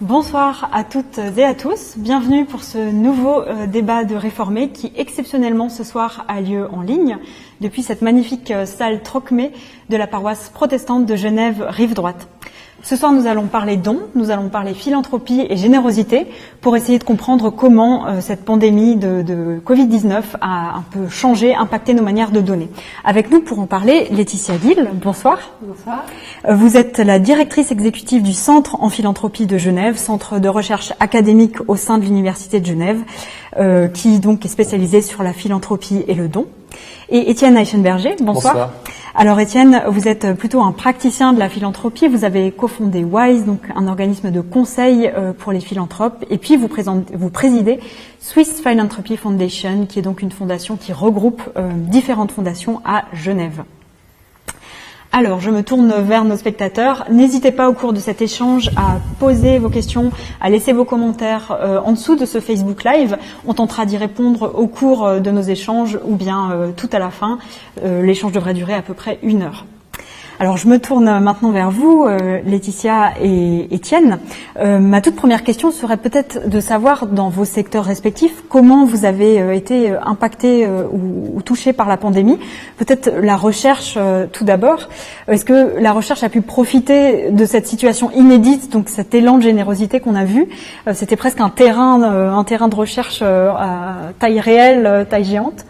Bonsoir à toutes et à tous. Bienvenue pour ce nouveau débat de Réformés qui exceptionnellement ce soir a lieu en ligne depuis cette magnifique salle Trocmé de la paroisse protestante de Genève Rive Droite. Ce soir, nous allons parler dons, nous allons parler philanthropie et générosité pour essayer de comprendre comment cette pandémie de Covid-19 a un peu changé, impacté nos manières de donner. Avec nous pour en parler, Laetitia Gill, bonsoir. Bonsoir. Vous êtes la directrice exécutive du Centre en philanthropie de Genève, centre de recherche académique au sein de l'Université de Genève, qui donc est spécialisé sur la philanthropie et le don. Et Étienne Eichenberger, bonsoir. Bonsoir. Alors Étienne, vous êtes plutôt un praticien de la philanthropie. Vous avez cofondé WISE, donc un organisme de conseil pour les philanthropes. Et puis vous présidez Swiss Philanthropy Foundation, qui est donc une fondation qui regroupe différentes fondations à Genève. Alors, je me tourne vers nos spectateurs. N'hésitez pas au cours de cet échange à poser vos questions, à laisser vos commentaires en dessous de ce Facebook Live. On tentera d'y répondre au cours de nos échanges ou bien tout à la fin. L'échange devrait durer à peu près 1 heure. Alors, je me tourne maintenant vers vous, Laetitia et Étienne. Ma toute première question serait peut-être de savoir, dans vos secteurs respectifs, comment vous avez été impactés ou touchés par la pandémie. Peut-être la recherche, tout d'abord. Est-ce que la recherche a pu profiter de cette situation inédite, donc cet élan de générosité qu'on a vu? C'était presque un terrain de recherche à taille réelle, taille géante.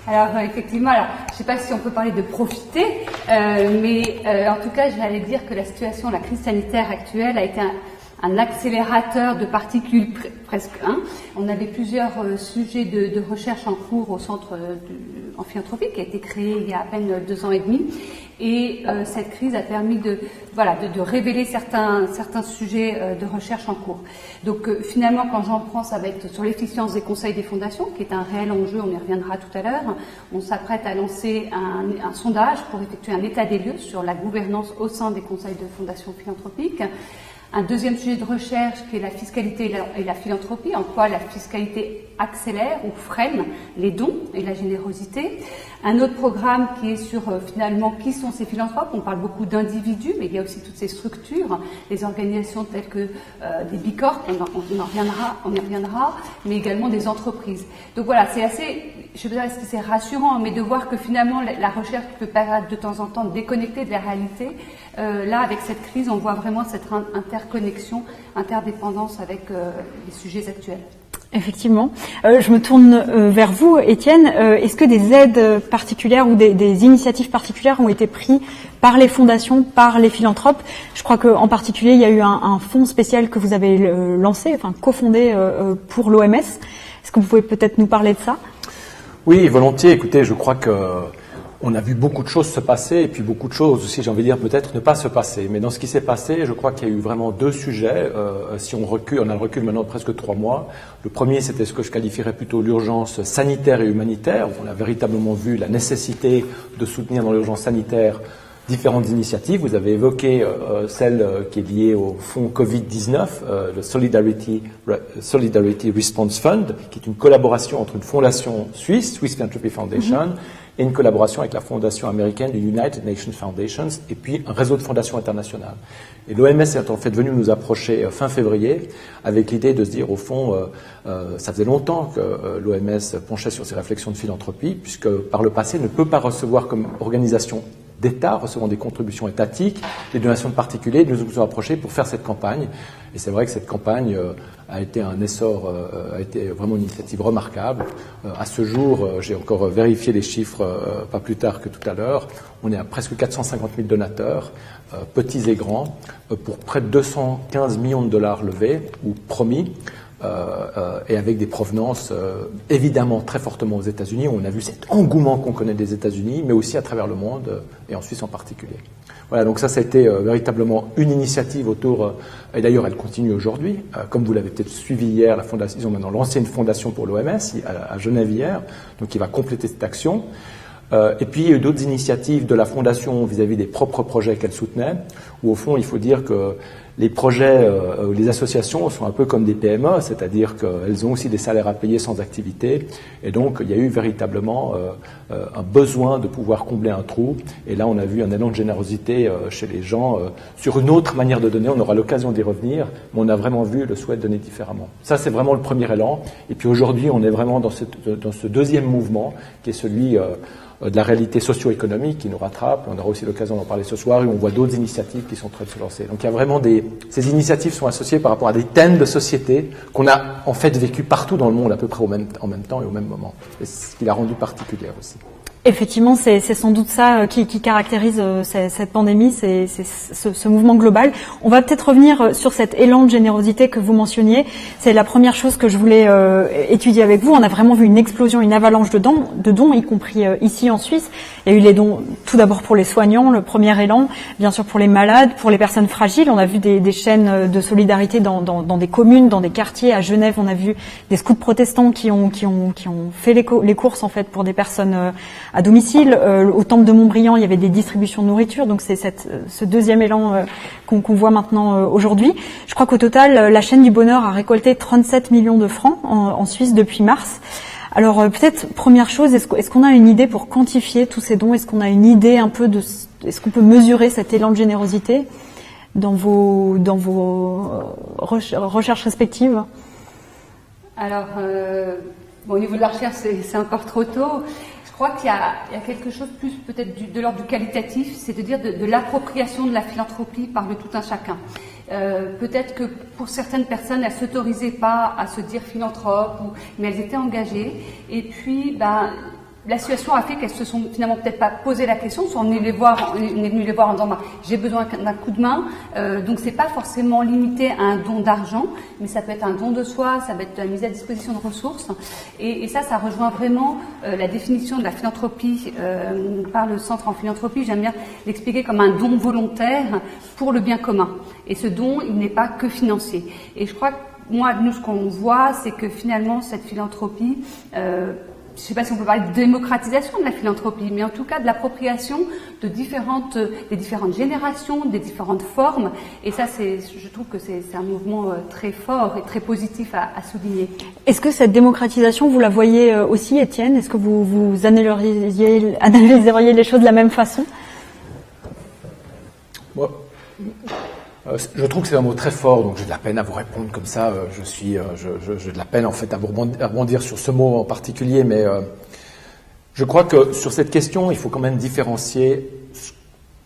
Alors effectivement, je ne sais pas si on peut parler de profiter, mais en tout cas, j'allais dire que la situation, la crise sanitaire actuelle a été un accélérateur de particules, presque un. On avait plusieurs sujets de recherche en cours au centre en philanthropie qui a été créé il y a à peine 2 ans et demi. Et cette crise a permis de révéler certains sujets de recherche en cours. Donc finalement, quand j'en prends, ça va être sur l'efficience des conseils des fondations, qui est un réel enjeu, on y reviendra tout à l'heure. On s'apprête à lancer un sondage pour effectuer un état des lieux sur la gouvernance au sein des conseils de fondations philanthropiques. Un deuxième sujet de recherche qui est la fiscalité et la philanthropie, en quoi la fiscalité accélère ou freine les dons et la générosité. Un autre programme qui est sur finalement qui sont ces philanthropes. On parle beaucoup d'individus, mais il y a aussi toutes ces structures, les organisations telles que des bicorps, on y reviendra, mais également des entreprises. Donc voilà, c'est assez, je ne sais pas si c'est rassurant, mais de voir que finalement la recherche peut paraître de temps en temps déconnectée de la réalité. Là, avec cette crise, on voit vraiment cette interconnexion, interdépendance avec les sujets actuels. Effectivement. Je me tourne vers vous, Étienne. Est-ce que des aides particulières ou des initiatives particulières ont été prises par les fondations, par les philanthropes? Je crois qu'en particulier, il y a eu un fonds spécial que vous avez lancé, enfin cofondé pour l'OMS. Est-ce que vous pouvez peut-être nous parler de ça? Oui, volontiers. Écoutez, je crois que on a vu beaucoup de choses se passer et puis beaucoup de choses aussi, j'ai envie de dire, peut-être ne pas se passer. Mais dans ce qui s'est passé, je crois qu'il y a eu vraiment 2 sujets. Si on recule, on a le recul maintenant de presque 3 mois. Le premier, c'était ce que je qualifierais plutôt l'urgence sanitaire et humanitaire. On a véritablement vu la nécessité de soutenir dans l'urgence sanitaire différentes initiatives. Vous avez évoqué celle qui est liée au fonds Covid-19, le Solidarity Response Fund, qui est une collaboration entre une fondation suisse, Swiss Philanthropy Foundation, et une collaboration avec la fondation américaine du United Nations Foundations, et puis un réseau de fondations internationales. Et l'OMS est en fait venu nous approcher fin février avec l'idée de se dire, au fond, ça faisait longtemps que l'OMS penchait sur ces réflexions de philanthropie, puisque par le passé ne peut pas recevoir comme organisation d'État, recevant des contributions étatiques, des donations de particuliers, nous nous sommes approchés pour faire cette campagne. Et c'est vrai que cette campagne a été un essor, a été vraiment une initiative remarquable. À ce jour, j'ai encore vérifié les chiffres pas plus tard que tout à l'heure, on est à presque 450 000 donateurs, petits et grands, pour près de 215 millions de dollars levés ou promis. Et avec des provenances évidemment très fortement aux États-Unis. On a vu cet engouement qu'on connaît des États-Unis, mais aussi à travers le monde, et en Suisse en particulier. Voilà, donc ça a été véritablement une initiative autour, et d'ailleurs elle continue aujourd'hui, comme vous l'avez peut-être suivi hier, la fondation, ils ont maintenant lancé une fondation pour l'OMS à Genève hier, donc qui va compléter cette action. Et puis il y a eu d'autres initiatives de la fondation vis-à-vis des propres projets qu'elle soutenait, où au fond il faut dire que les projets, les associations sont un peu comme des PME, c'est-à-dire qu'elles ont aussi des salaires à payer sans activité. Et donc, il y a eu véritablement un besoin de pouvoir combler un trou. Et là, on a vu un élan de générosité chez les gens sur une autre manière de donner. On aura l'occasion d'y revenir, mais on a vraiment vu le souhait de donner différemment. Ça, c'est vraiment le premier élan. Et puis aujourd'hui, on est vraiment dans ce deuxième mouvement, qui est celui de la réalité socio-économique qui nous rattrape. On aura aussi l'occasion d'en parler ce soir, et on voit d'autres initiatives qui sont en train de se lancer. Donc il y a vraiment ces initiatives sont associées par rapport à des thèmes de société qu'on a en fait vécu partout dans le monde à peu près en même temps et au même moment. Et c'est ce qui l'a rendu particulière aussi. Effectivement, c'est sans doute ça qui caractérise cette pandémie, c'est ce mouvement global. On va peut-être revenir sur cet élan de générosité que vous mentionniez. C'est la première chose que je voulais étudier avec vous. On a vraiment vu une explosion, une avalanche de dons, y compris ici en Suisse. Il y a eu les dons tout d'abord pour les soignants, le premier élan, bien sûr pour les malades, pour les personnes fragiles. On a vu des chaînes de solidarité dans des communes, dans des quartiers. À Genève, on a vu des scouts protestants qui ont fait les courses en fait pour des personnes à domicile. Au temple de Montbriand, il y avait des distributions de nourriture, donc c'est ce deuxième élan qu'on voit maintenant aujourd'hui. Je crois qu'au total, la chaîne du bonheur a récolté 37 millions de francs en Suisse depuis mars. Alors peut-être, première chose, est-ce qu'on a une idée pour quantifier tous ces dons? Est-ce qu'on a une idée un peu est-ce qu'on peut mesurer cet élan de générosité dans vos recherches respectives? Alors, au niveau de la recherche, c'est encore trop tôt. Je crois qu'il y a quelque chose plus peut-être de l'ordre du qualitatif, c'est de dire de l'appropriation de la philanthropie par le tout un chacun. Peut-être que pour certaines personnes, elles ne s'autorisaient pas à se dire philanthropes, mais elles étaient engagées. Et puis, la situation a fait qu'elles se sont finalement peut-être pas posé la question, soit on est venu les voir en disant j'ai besoin d'un coup de main. Donc c'est pas forcément limité à un don d'argent, mais ça peut être un don de soi, ça peut être la mise à disposition de ressources. Et ça rejoint vraiment la définition de la philanthropie par le Centre en philanthropie. J'aime bien l'expliquer comme un don volontaire pour le bien commun. Et ce don, il n'est pas que financier. Et je crois que moi, nous, ce qu'on voit, c'est que finalement cette philanthropie je ne sais pas si on peut parler de démocratisation de la philanthropie, mais en tout cas de l'appropriation des différentes générations, des différentes formes. Et ça, je trouve que c'est un mouvement très fort et très positif à souligner. Est-ce que cette démocratisation, vous la voyez aussi, Étienne? Est-ce que vous analyseriez les choses de la même façon? Bon. Je trouve que c'est un mot très fort, donc j'ai de la peine à vous répondre comme ça. J'ai de la peine en fait à rebondir sur ce mot en particulier, mais je crois que sur cette question, il faut quand même différencier.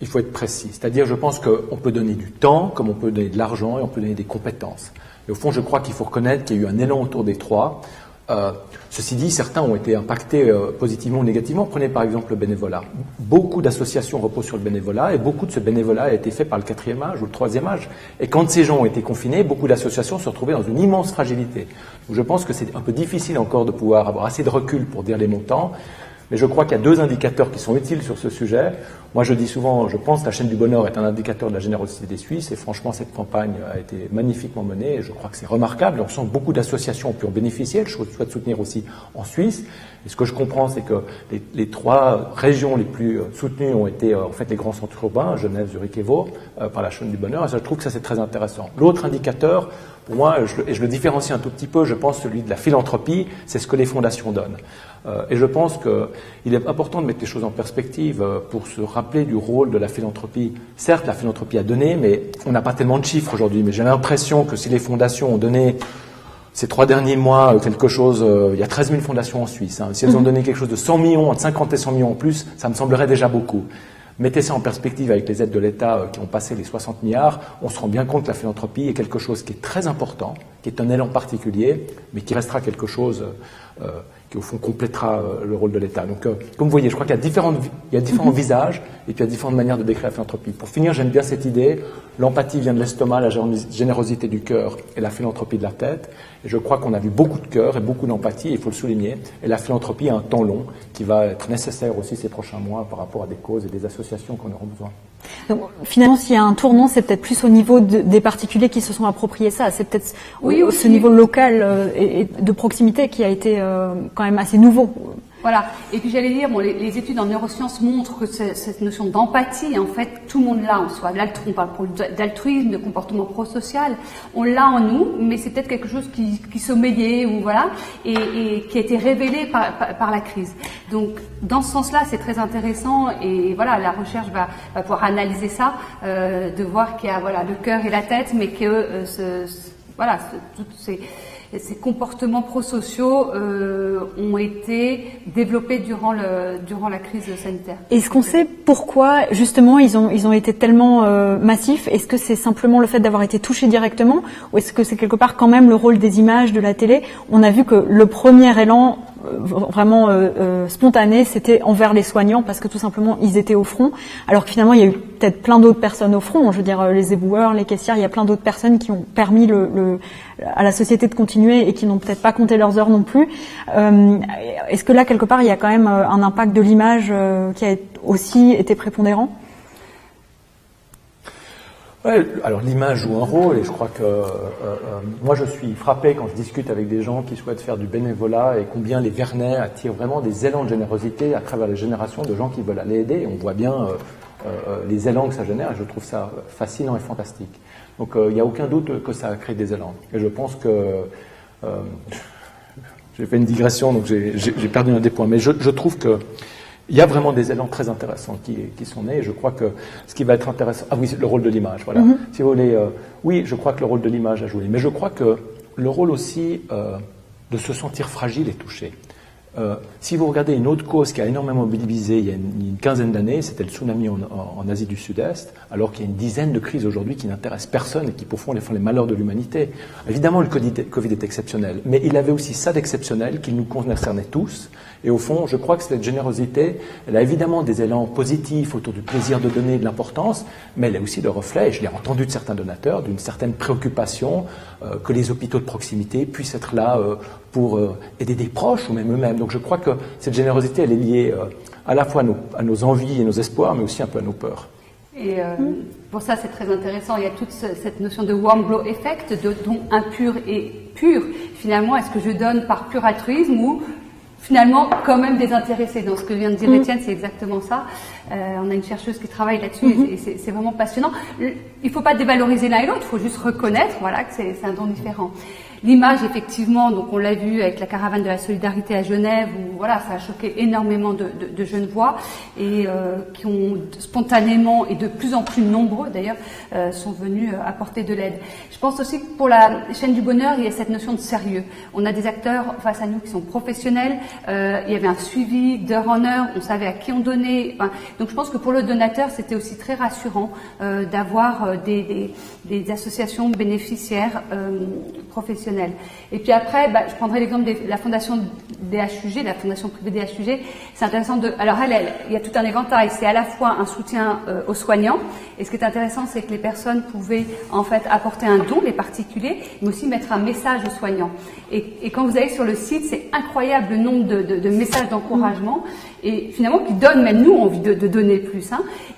Il faut être précis. C'est-à-dire, je pense qu'on peut donner du temps, comme on peut donner de l'argent, et on peut donner des compétences. Et au fond, je crois qu'il faut reconnaître qu'il y a eu un élan autour des trois. Ceci dit, certains ont été impactés positivement ou négativement. Prenez par exemple le bénévolat. Beaucoup d'associations reposent sur le bénévolat et beaucoup de ce bénévolat a été fait par le 4e âge ou le 3e âge. Et quand ces gens ont été confinés, beaucoup d'associations se retrouvaient dans une immense fragilité. Donc je pense que c'est un peu difficile encore de pouvoir avoir assez de recul pour dire les montants. Mais je crois qu'il y a 2 indicateurs qui sont utiles sur ce sujet. Moi, je dis souvent, je pense que la chaîne du bonheur est un indicateur de la générosité des Suisses. Et franchement, cette campagne a été magnifiquement menée. Et je crois que c'est remarquable. On sent que beaucoup d'associations ont pu en bénéficier. Je souhaite soutenir aussi en Suisse. Et ce que je comprends, c'est que les 3 régions les plus soutenues ont été en fait les grands centres urbains, Genève, Zurich et Vaud, par la chaîne du bonheur. Et ça, je trouve que ça, c'est très intéressant. L'autre indicateur, pour moi, et je le différencie un tout petit peu, je pense celui de la philanthropie, c'est ce que les fondations donnent. Et je pense qu'il est important de mettre les choses en perspective pour se rappeler du rôle de la philanthropie. Certes, la philanthropie a donné, mais on n'a pas tellement de chiffres aujourd'hui. Mais j'ai l'impression que si les fondations ont donné ces 3 derniers mois quelque chose, il y a 13 000 fondations en Suisse. Si elles ont donné quelque chose de 100 millions, entre 50 et 100 millions en plus, ça me semblerait déjà beaucoup. Mettez ça en perspective avec les aides de l'État qui ont passé les 60 milliards, on se rend bien compte que la philanthropie est quelque chose qui est très important, qui est un élan particulier, mais qui restera quelque chose qui au fond complétera le rôle de l'État. Donc, comme vous voyez, je crois qu'il y a différents visages et puis il y a différentes manières de décrire la philanthropie. Pour finir, j'aime bien cette idée, l'empathie vient de l'estomac, la générosité du cœur et la philanthropie de la tête. Et je crois qu'on a vu beaucoup de cœur et beaucoup d'empathie, il faut le souligner. Et la philanthropie a un temps long qui va être nécessaire aussi ces prochains mois par rapport à des causes et des associations qu'on aura besoin. Donc, finalement, s'il y a un tournant, c'est peut-être plus au niveau des particuliers qui se sont appropriés ça. C'est peut-être ce niveau local et de proximité qui a été quand même assez nouveau. Voilà. Et puis j'allais dire, bon, les études en neurosciences montrent que cette notion d'empathie, en fait, tout le monde l'a en soi. On parle d'altruisme, de comportement prosocial, on l'a en nous, mais c'est peut-être quelque chose qui sommeillait ou voilà, et qui a été révélé par la crise. Donc, dans ce sens-là, c'est très intéressant, et voilà, la recherche va pouvoir analyser ça, de voir qu'il y a voilà le cœur et la tête, mais que toutes ces comportements prosociaux ont été développés durant la crise sanitaire. Est-ce qu'on sait pourquoi justement ils ont été tellement massifs? Est-ce que c'est simplement le fait d'avoir été touchés directement, ou est-ce que c'est quelque part quand même le rôle des images, de la télé? On a vu que le premier élan vraiment spontané, c'était envers les soignants, parce que tout simplement ils étaient au front, alors que finalement il y a eu peut-être plein d'autres personnes au front, je veux dire les éboueurs, les caissières, il y a plein d'autres personnes qui ont permis à la société de continuer et qui n'ont peut-être pas compté leurs heures non plus. Est-ce que là quelque part il y a quand même un impact de l'image qui a aussi été prépondérant? Ouais, alors l'image joue un rôle, et je crois que moi je suis frappé quand je discute avec des gens qui souhaitent faire du bénévolat, et combien les Vernets attirent vraiment des élans de générosité à travers les générations de gens qui veulent aller aider. Et on voit bien les élans que ça génère, et je trouve ça fascinant et fantastique. Donc il n'y a aucun doute que ça crée des élans. Et je pense que j'ai fait une digression, donc j'ai perdu un des points, mais je trouve que il y a vraiment des élans très intéressants qui sont nés, et je crois que ce qui va être intéressant... Ah oui, le rôle de l'image, voilà. Si vous voulez, oui, je crois que le rôle de l'image a joué, mais je crois que le rôle aussi de se sentir fragile est touché. Si vous regardez une autre cause qui a énormément mobilisé il y a une quinzaine d'années, c'était le tsunami en Asie du Sud-Est, alors qu'il y a une dizaine de crises aujourd'hui qui n'intéressent personne et qui, pour fond, font les malheurs de l'humanité. Évidemment, le Covid est exceptionnel, mais il avait aussi ça d'exceptionnel qui nous concernait tous. Et au fond, je crois que cette générosité, elle a évidemment des élans positifs autour du plaisir de donner, de l'importance, mais elle est aussi le reflet, et je l'ai entendu de certains donateurs, d'une certaine préoccupation que les hôpitaux de proximité puissent être là pour aider des proches ou même eux-mêmes. Donc je crois que cette générosité, elle est liée à la fois à nos envies et nos espoirs, mais aussi un peu à nos peurs. Et pour ça, c'est très intéressant. Il y a toute cette notion de warm glow effect, de don impur et pur. Finalement, est-ce que je donne par pur altruisme ou finalement quand même désintéressé? Dans ce que vient de dire Étienne, c'est exactement ça. On a une chercheuse qui travaille là-dessus, et c'est vraiment passionnant. Il ne faut pas dévaloriser l'un et l'autre, il faut juste reconnaître voilà, que c'est un don différent. L'image, effectivement, donc on l'a vu avec la caravane de la solidarité à Genève, où voilà, ça a choqué énormément de Genevois, et qui ont spontanément, et de plus en plus nombreux d'ailleurs, sont venus apporter de l'aide. Je pense aussi que pour la chaîne du bonheur, il y a cette notion de sérieux. On a des acteurs face à nous qui sont professionnels, il y avait un suivi d'heure en heure, on savait à qui on donnait. Enfin, donc je pense que pour le donateur, c'était aussi très rassurant d'avoir des associations bénéficiaires professionnelles. Et puis après, je prendrai l'exemple de la fondation DHUG, la fondation privée DHUG. C'est intéressant alors il y a tout un éventail. C'est à la fois un soutien aux soignants, et ce qui est intéressant, c'est que les personnes pouvaient en fait apporter un don, les particuliers, mais aussi mettre un message aux soignants. Et quand vous allez sur le site, c'est incroyable le nombre de messages d'encouragement, et finalement qui donnent même nous envie de donner plus.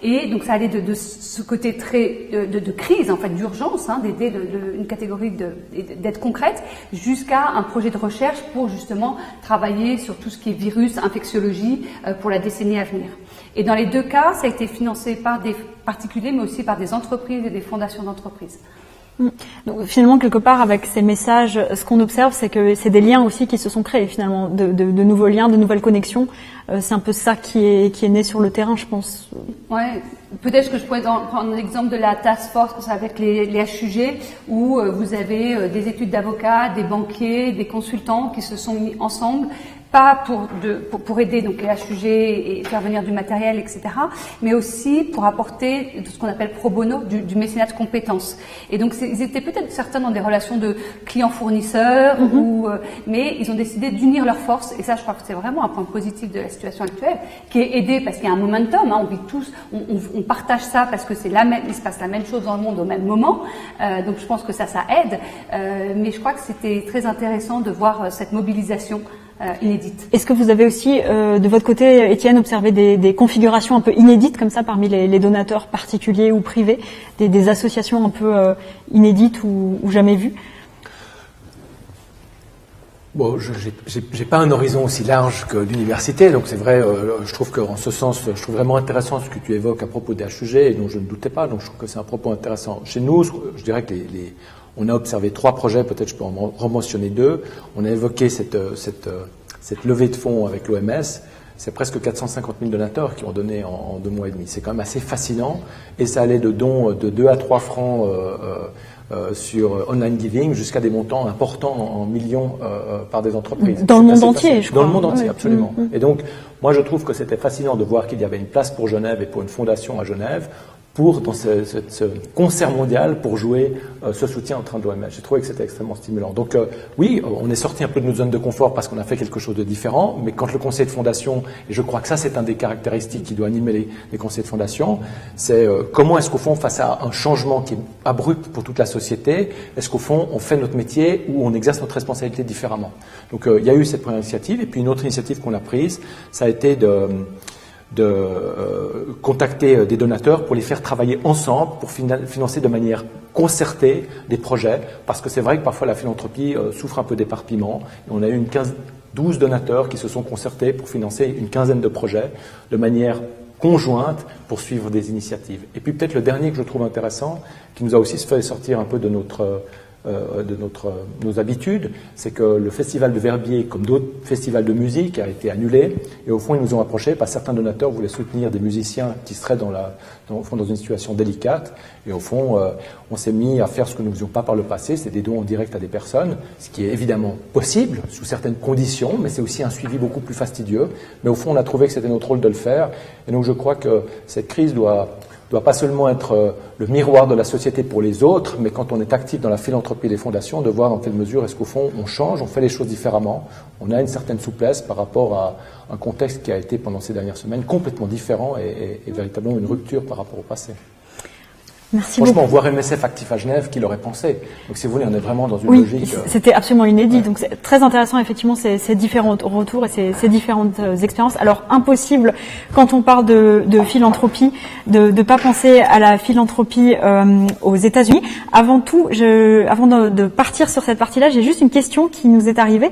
Et donc ça allait de ce côté très de crise, en fait, d'urgence, d'aider une catégorie d'aide concrète, jusqu'à un projet de recherche pour justement travailler sur tout ce qui est virus, infectiologie pour la décennie à venir. Et dans les deux cas, ça a été financé par des particuliers, mais aussi par des entreprises et des fondations d'entreprises. Donc, finalement, quelque part, avec ces messages, ce qu'on observe, c'est que c'est des liens aussi qui se sont créés, finalement, de nouveaux liens, de nouvelles connexions. C'est un peu ça qui est né sur le terrain, je pense. Ouais, peut-être que je pourrais prendre l'exemple de la task force avec les HUG, où vous avez des études d'avocats, des banquiers, des consultants qui se sont mis ensemble, pas pour aider donc les HUG et faire venir du matériel, etc., mais aussi pour apporter ce qu'on appelle pro bono, du mécénat de compétences. Et donc ils étaient peut-être certains dans des relations de clients-fournisseurs, mais ils ont décidé d'unir leurs forces, et ça, je crois que c'est vraiment un point positif de la situation actuelle, qui est aidé parce qu'il y a un momentum, on vit tous, on partage ça parce que il se passe la même chose dans le monde au même moment, donc je pense que ça aide, mais je crois que c'était très intéressant de voir cette mobilisation inédite. Est-ce que vous avez aussi, de votre côté, Étienne, observé des configurations un peu inédites comme ça parmi les donateurs particuliers ou privés, des associations un peu inédites ou jamais vues? Bon, j'ai pas un horizon aussi large que l'université, donc c'est vrai, je trouve qu'en ce sens, je trouve vraiment intéressant ce que tu évoques à propos des HEG, et dont je ne doutais pas, donc je trouve que c'est un propos intéressant. Chez nous, je dirais que on a observé 3 projets, peut-être je peux en rementionner 2. On a évoqué cette levée de fonds avec l'OMS. C'est presque 450 000 donateurs qui ont donné en 2 mois et demi. C'est quand même assez fascinant, et ça allait de dons de 2 à 3 francs sur online giving jusqu'à des montants importants en millions par des entreprises. Dans le monde entier, je crois. Dans le monde entier, oui. absolument. Et donc, moi, je trouve que c'était fascinant de voir qu'il y avait une place pour Genève et pour une fondation à Genève dans ce concert mondial pour jouer ce soutien en train de l'OMS. J'ai trouvé que c'était extrêmement stimulant. Donc oui, on est sorti un peu de notre zone de confort parce qu'on a fait quelque chose de différent, mais quand le conseil de fondation, et je crois que ça c'est un des caractéristiques qui doit animer les conseils de fondation, c'est comment est-ce qu'au fond, face à un changement qui est abrupt pour toute la société, est-ce qu'au fond on fait notre métier ou on exerce notre responsabilité différemment. Donc il y a eu cette première initiative, et puis une autre initiative qu'on a prise, ça a été de contacter des donateurs pour les faire travailler ensemble, pour financer de manière concertée des projets, parce que c'est vrai que parfois la philanthropie souffre un peu d'éparpillement. On a eu 12 donateurs qui se sont concertés pour financer une quinzaine de projets de manière conjointe pour suivre des initiatives. Et puis peut-être le dernier que je trouve intéressant, qui nous a aussi fait sortir un peu de nos habitudes, c'est que le festival de Verbier, comme d'autres festivals de musique, a été annulé, et au fond ils nous ont approchés parce que certains donateurs voulaient soutenir des musiciens qui seraient dans une situation délicate, et au fond on s'est mis à faire ce que nous ne faisions pas par le passé, c'est des dons en direct à des personnes, ce qui est évidemment possible sous certaines conditions, mais c'est aussi un suivi beaucoup plus fastidieux, mais au fond on a trouvé que c'était notre rôle de le faire, et donc je crois que cette crise doit pas seulement être le miroir de la société pour les autres, mais quand on est actif dans la philanthropie et les fondations, de voir dans quelle mesure est-ce qu'au fond on change, on fait les choses différemment, on a une certaine souplesse par rapport à un contexte qui a été pendant ces dernières semaines complètement différent et véritablement une rupture par rapport au passé. Merci Franchement, beaucoup. voir MSF actif à Genève, qui l'aurait pensé. Donc, si vous voulez, on est vraiment dans une logique. C'était absolument inédit. Ouais. Donc, c'est très intéressant, effectivement, ces différents retours et ces différentes expériences. Alors, impossible, quand on parle de philanthropie, de pas penser à la philanthropie aux États-Unis. Avant tout, avant de partir sur cette partie-là, j'ai juste une question qui nous est arrivée.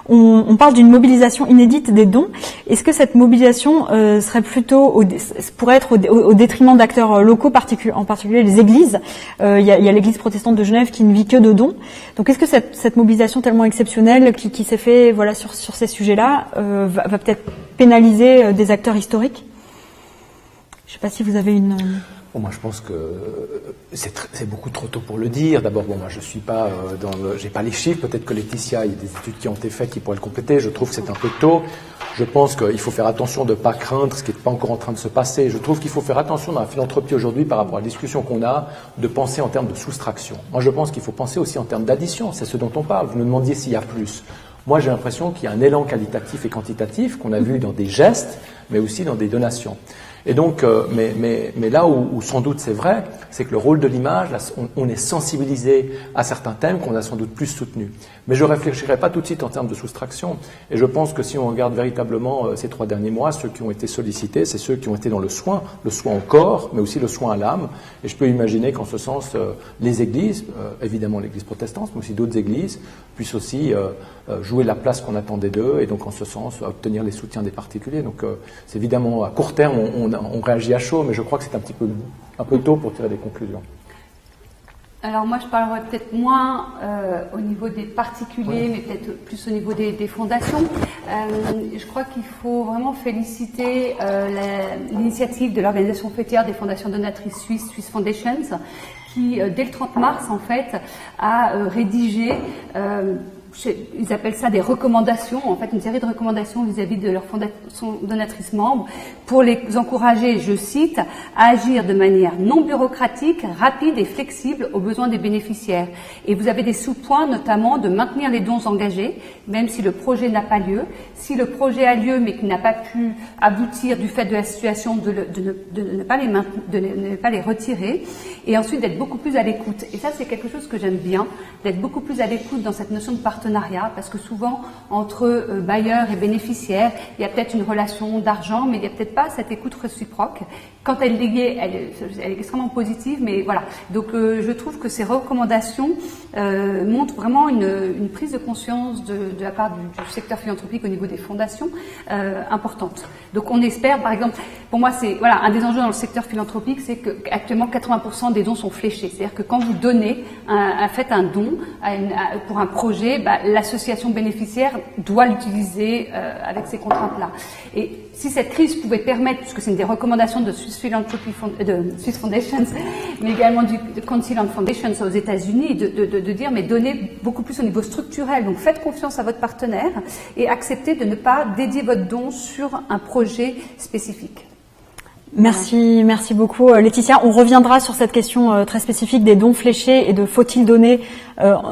On parle d'une mobilisation inédite des dons. Est-ce que cette mobilisation serait plutôt pourrait être au détriment d'acteurs locaux, en particulier les églises? Il y a l'église protestante de Genève qui ne vit que de dons. Donc est-ce que cette mobilisation tellement exceptionnelle qui s'est faite sur ces sujets-là va peut-être pénaliser des acteurs historiques? Je ne sais pas si vous avez une... Bon, moi, je pense que c'est beaucoup trop tôt pour le dire. D'abord, bon, moi, je suis pas j'ai pas les chiffres. Peut-être que Laetitia, il y a des études qui ont été faites qui pourraient le compléter. Je trouve que c'est un peu tôt. Je pense qu'il faut faire attention de ne pas craindre ce qui n'est pas encore en train de se passer. Je trouve qu'il faut faire attention dans la philanthropie aujourd'hui par rapport à la discussion qu'on a, de penser en termes de soustraction. Moi, je pense qu'il faut penser aussi en termes d'addition. C'est ce dont on parle. Vous me demandiez s'il y a plus. Moi, j'ai l'impression qu'il y a un élan qualitatif et quantitatif qu'on a vu dans des gestes, mais aussi dans des donations. Et donc, mais là où sans doute c'est vrai, c'est que le rôle de l'image, là, on est sensibilisé à certains thèmes qu'on a sans doute plus soutenus. Mais je ne réfléchirai pas tout de suite en termes de soustraction. Et je pense que si on regarde véritablement ces 3 derniers mois, ceux qui ont été sollicités, c'est ceux qui ont été dans le soin au corps, mais aussi le soin à l'âme. Et je peux imaginer qu'en ce sens, les églises, évidemment l'église protestante, mais aussi d'autres églises, puissent aussi jouer la place qu'on attendait d'eux, et donc en ce sens, obtenir les soutiens des particuliers. Donc c'est évidemment, à court terme, on réagit à chaud, mais je crois que c'est un peu tôt pour tirer des conclusions. Alors moi, je parlerai peut-être moins au niveau des particuliers, mais peut-être plus au niveau des fondations. Je crois qu'il faut vraiment féliciter l'initiative de l'organisation fêtière des fondations donatrices suisses, Swiss Foundations, qui, dès le 30 mars, en fait, a rédigé... ils appellent ça des recommandations, en fait une série de recommandations vis-à-vis de leurs fondations donatrices membres pour les encourager, je cite, à agir de manière non bureaucratique, rapide et flexible aux besoins des bénéficiaires. Et vous avez des sous-points, notamment de maintenir les dons engagés, même si le projet n'a pas lieu. Si le projet a lieu mais qu'il n'a pas pu aboutir du fait de la situation, de ne pas les retirer. Et ensuite d'être beaucoup plus à l'écoute. Et ça, c'est quelque chose que j'aime bien, d'être beaucoup plus à l'écoute dans cette notion de partenariat partenariat, parce que souvent, entre bailleurs et bénéficiaires, il y a peut-être une relation d'argent, mais il n'y a peut-être pas cette écoute réciproque. Quand elle est liée, elle est extrêmement positive, mais voilà. Donc, je trouve que ces recommandations montrent vraiment une prise de conscience de la part du secteur philanthropique au niveau des fondations importante. Donc, on espère, par exemple, pour moi, c'est voilà un des enjeux dans le secteur philanthropique, c'est qu'actuellement 80% des dons sont fléchés. C'est-à-dire que quand vous donnez, faites un don pour un projet, l'association bénéficiaire doit l'utiliser avec ces contraintes-là. Et si cette crise pouvait permettre, puisque c'est une des recommandations de Swiss Foundations, mais également du Council on Foundations aux États-Unis, de dire mais donnez beaucoup plus au niveau structurel. Donc faites confiance à votre partenaire et acceptez de ne pas dédier votre don sur un projet spécifique. Merci beaucoup Laetitia. On reviendra sur cette question très spécifique des dons fléchés et de faut-il donner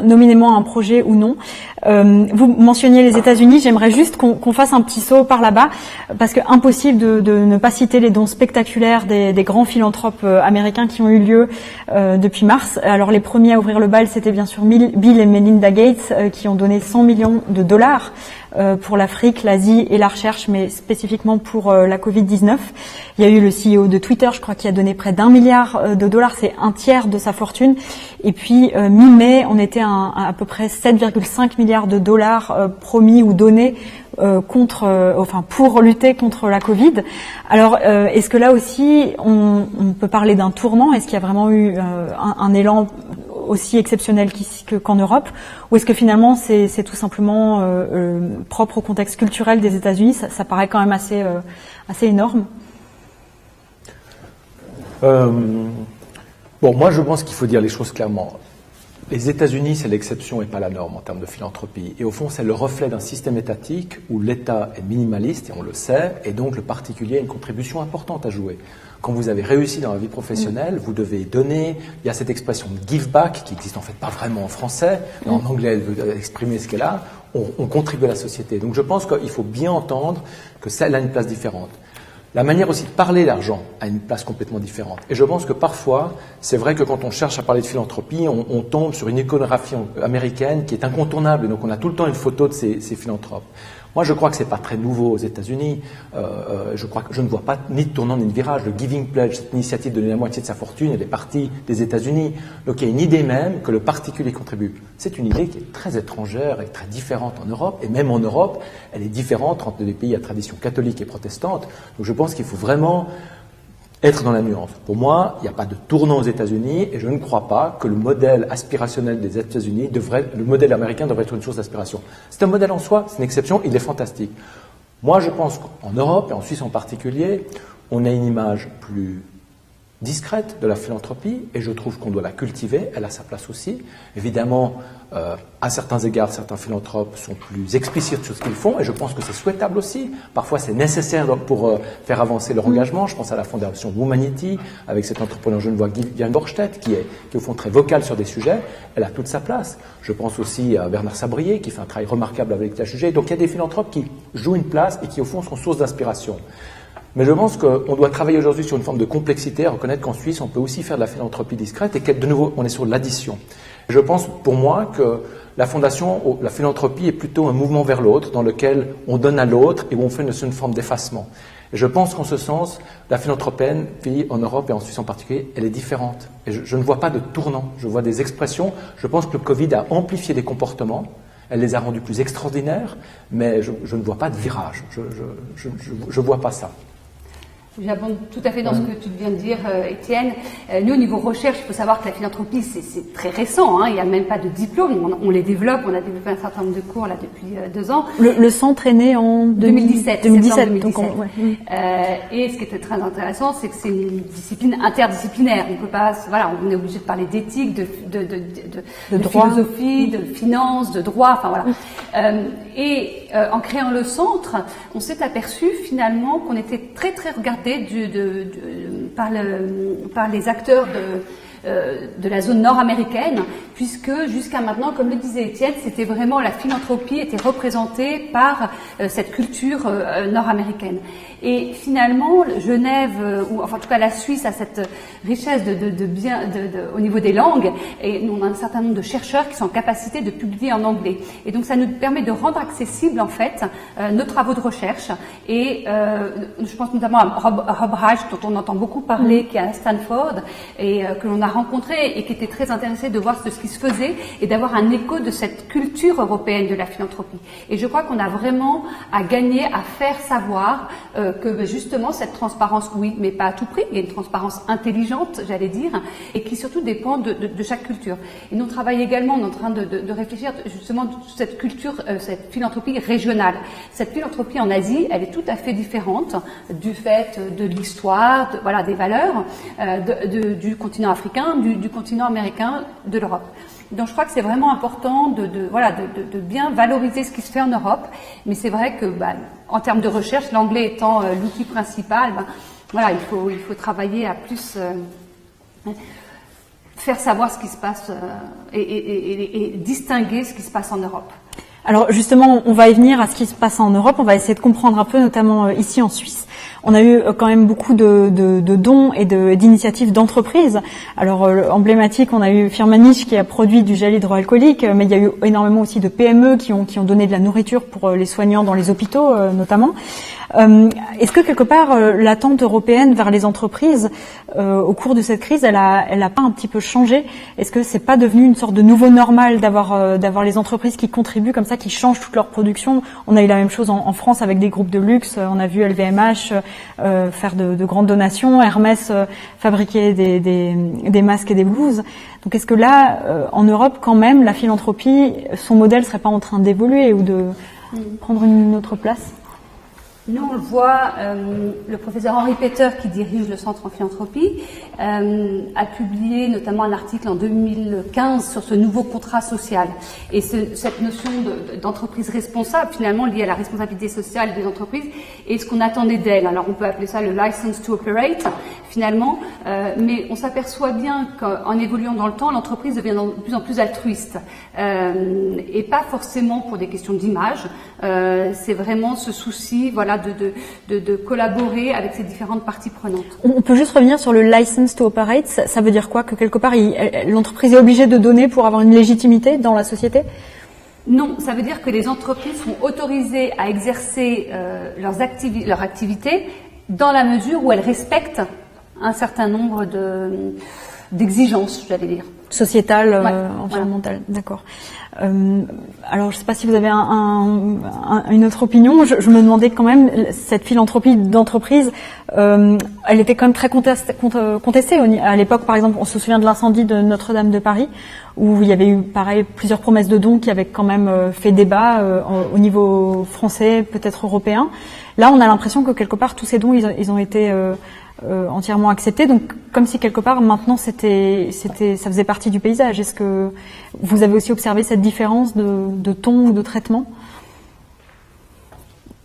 nominément un projet ou non. Vous mentionniez les États-Unis, j'aimerais juste qu'on fasse un petit saut par là-bas, parce que impossible de ne pas citer les dons spectaculaires des grands philanthropes américains qui ont eu lieu depuis mars. Alors les premiers à ouvrir le bal, c'était bien sûr Bill et Melinda Gates qui ont donné 100 millions de dollars pour l'Afrique, l'Asie et la recherche, mais spécifiquement pour la Covid-19. Il y a eu le CEO de Twitter, je crois, qui a donné près d'1 milliard de dollars, c'est un tiers de sa fortune. Et puis, mi-mai, on était à peu près 7,5 milliards de dollars promis ou donnés pour lutter contre la Covid. Alors, est-ce que là aussi, on peut parler d'un tournant? Est-ce qu'il y a vraiment eu un élan aussi exceptionnel qu'en Europe, ou est-ce que finalement c'est tout simplement propre au contexte culturel des États-Unis? Ça paraît quand même assez énorme. Moi je pense qu'il faut dire les choses clairement. Les États-Unis, c'est l'exception et pas la norme en termes de philanthropie. Et au fond, c'est le reflet d'un système étatique où l'État est minimaliste, et on le sait, et donc le particulier a une contribution importante à jouer. Quand vous avez réussi dans la vie professionnelle, vous devez donner. Il y a cette expression de give back qui n'existe en fait pas vraiment en français, mais en anglais, elle veut exprimer ce qu'elle a. On contribue à la société. Donc je pense qu'il faut bien entendre que celle a une place différente. La manière aussi de parler d'argent a une place complètement différente. Et je pense que parfois, c'est vrai que quand on cherche à parler de philanthropie, on tombe sur une iconographie américaine qui est incontournable. Et donc on a tout le temps une photo de ces philanthropes. Moi, je crois que c'est pas très nouveau aux États-Unis. Je crois que je ne vois pas ni de tournant ni de virage. Le Giving Pledge, cette initiative de donner la moitié de sa fortune, elle est partie des États-Unis. Donc, il y a une idée même que le particulier contribue. C'est une idée qui est très étrangère et très différente en Europe. Et même en Europe, elle est différente entre les pays à tradition catholique et protestante. Donc, je pense qu'il faut vraiment être dans la nuance. Pour moi, il n'y a pas de tournant aux États-Unis et je ne crois pas que le modèle aspirationnel des États-Unis le modèle américain devrait être une source d'aspiration. C'est un modèle en soi, c'est une exception, il est fantastique. Moi, je pense qu'en Europe et en Suisse en particulier, on a une image plus discrète de la philanthropie et je trouve qu'on doit la cultiver, elle a sa place aussi. Évidemment, à certains égards, certains philanthropes sont plus explicites sur ce qu'ils font et je pense que c'est souhaitable aussi. Parfois, c'est nécessaire pour faire avancer leur engagement. Je pense à la fondation Womanity avec cet entrepreneur genevois Guy Borstedt qui est au fond très vocal sur des sujets. Elle a toute sa place. Je pense aussi à Bernard Sabrier qui fait un travail remarquable avec la sujet. Donc, il y a des philanthropes qui jouent une place et qui, au fond, sont source d'inspiration. Mais je pense qu'on doit travailler aujourd'hui sur une forme de complexité, reconnaître qu'en Suisse, on peut aussi faire de la philanthropie discrète et que, de nouveau, on est sur l'addition. Je pense, pour moi, que la fondation, la philanthropie est plutôt un mouvement vers l'autre, dans lequel on donne à l'autre et où on fait une forme d'effacement. Et je pense qu'en ce sens, la philanthropie en Europe et en Suisse en particulier, elle est différente. Et je ne vois pas de tournant, je vois des expressions. Je pense que le Covid a amplifié des comportements. Elle les a rendus plus extraordinaires, mais je ne vois pas de virage. Je vois pas ça. J'abonde tout à fait dans ce que tu viens de dire, Étienne. Nous, au niveau recherche, il faut savoir que la philanthropie, c'est très récent. Hein. Il n'y a même pas de diplôme. On les développe. On a développé un certain nombre de cours là depuis 2 ans. Le centre est né en 2017. 2017. Donc et ce qui était très intéressant, c'est que c'est une discipline interdisciplinaire. On peut pas, on est obligé de parler d'éthique, de philosophie, de finance, de droit. Enfin voilà. En créant le centre, on s'est aperçu finalement qu'on était très très regardé par les acteurs de la zone nord-américaine, puisque jusqu'à maintenant, comme le disait Étienne, c'était vraiment la philanthropie était représentée par cette culture nord-américaine. Et finalement, Genève, ou enfin en tout cas la Suisse, a cette richesse au niveau des langues, et on a un certain nombre de chercheurs qui sont en capacité de publier en anglais. Et donc ça nous permet de rendre accessible en fait nos travaux de recherche. Et je pense notamment à Rob Reich, dont on entend beaucoup parler, qui est à Stanford, et que l'on a rencontré et qui était très intéressé de voir ce qui se faisait et d'avoir un écho de cette culture européenne de la philanthropie. Et je crois qu'on a vraiment à gagner à faire savoir que justement cette transparence, oui, mais pas à tout prix, il y a une transparence intelligente, j'allais dire, et qui surtout dépend de chaque culture. Et nous travaillons également, on est en train de réfléchir justement à cette culture, cette philanthropie régionale. Cette philanthropie en Asie, elle est tout à fait différente du fait de l'histoire, voilà, des valeurs du continent africain, du continent américain, de l'Europe. Donc je crois que c'est vraiment important de bien valoriser ce qui se fait en Europe, mais c'est vrai que en termes de recherche, l'anglais étant l'outil principal, voilà, il faut travailler à plus faire savoir ce qui se passe et distinguer ce qui se passe en Europe. Alors justement, on va y venir à ce qui se passe en Europe, on va essayer de comprendre un peu, notamment ici en Suisse. On a eu quand même beaucoup de dons et d'initiatives d'entreprises. Alors emblématique, on a eu Firmenich qui a produit du gel hydroalcoolique, mais il y a eu énormément aussi de PME qui ont donné de la nourriture pour les soignants dans les hôpitaux notamment. Est-ce que quelque part l'attente européenne vers les entreprises au cours de cette crise, elle a pas un petit peu changé? Est-ce que c'est pas devenu une sorte de nouveau normal d'avoir les entreprises qui contribuent comme ça, qui changent toute leur production? On a eu la même chose en France avec des groupes de luxe. On a vu LVMH faire de grandes donations, Hermès fabriquer des masques et des blouses. Donc est-ce que là, en Europe, quand même, la philanthropie, son modèle serait pas en train d'évoluer ou de prendre une autre place? Nous, on le voit, le professeur Henri Peter, qui dirige le Centre en philanthropie, a publié notamment un article en 2015 sur ce nouveau contrat social. Et cette notion d'entreprise responsable, finalement liée à la responsabilité sociale des entreprises, et ce qu'on attendait d'elles. Alors on peut appeler ça le license to operate, finalement, mais on s'aperçoit bien qu'en évoluant dans le temps, l'entreprise devient de plus en plus altruiste. Et pas forcément pour des questions d'image, c'est vraiment ce souci, voilà, de collaborer avec ces différentes parties prenantes. On peut juste revenir sur le license to operate. Ça veut dire quoi? Que quelque part, l'entreprise est obligée de donner pour avoir une légitimité dans la société? Non, ça veut dire que les entreprises sont autorisées à exercer leur activité dans la mesure où elles respectent un certain nombre d'exigences, j'allais dire. Sociétale, environnementale, voilà. D'accord. Alors, je ne sais pas si vous avez une autre opinion. Je me demandais quand même, cette philanthropie d'entreprise, elle était quand même très contestée. À l'époque, par exemple, on se souvient de l'incendie de Notre-Dame de Paris, où il y avait eu, pareil, plusieurs promesses de dons qui avaient quand même fait débat au niveau français, peut-être européen. Là, on a l'impression que quelque part, tous ces dons, ils ont été entièrement acceptés. Donc, comme si quelque part, maintenant, ça faisait partie du paysage. Est-ce que vous avez aussi observé cette différence de ton ou de traitement?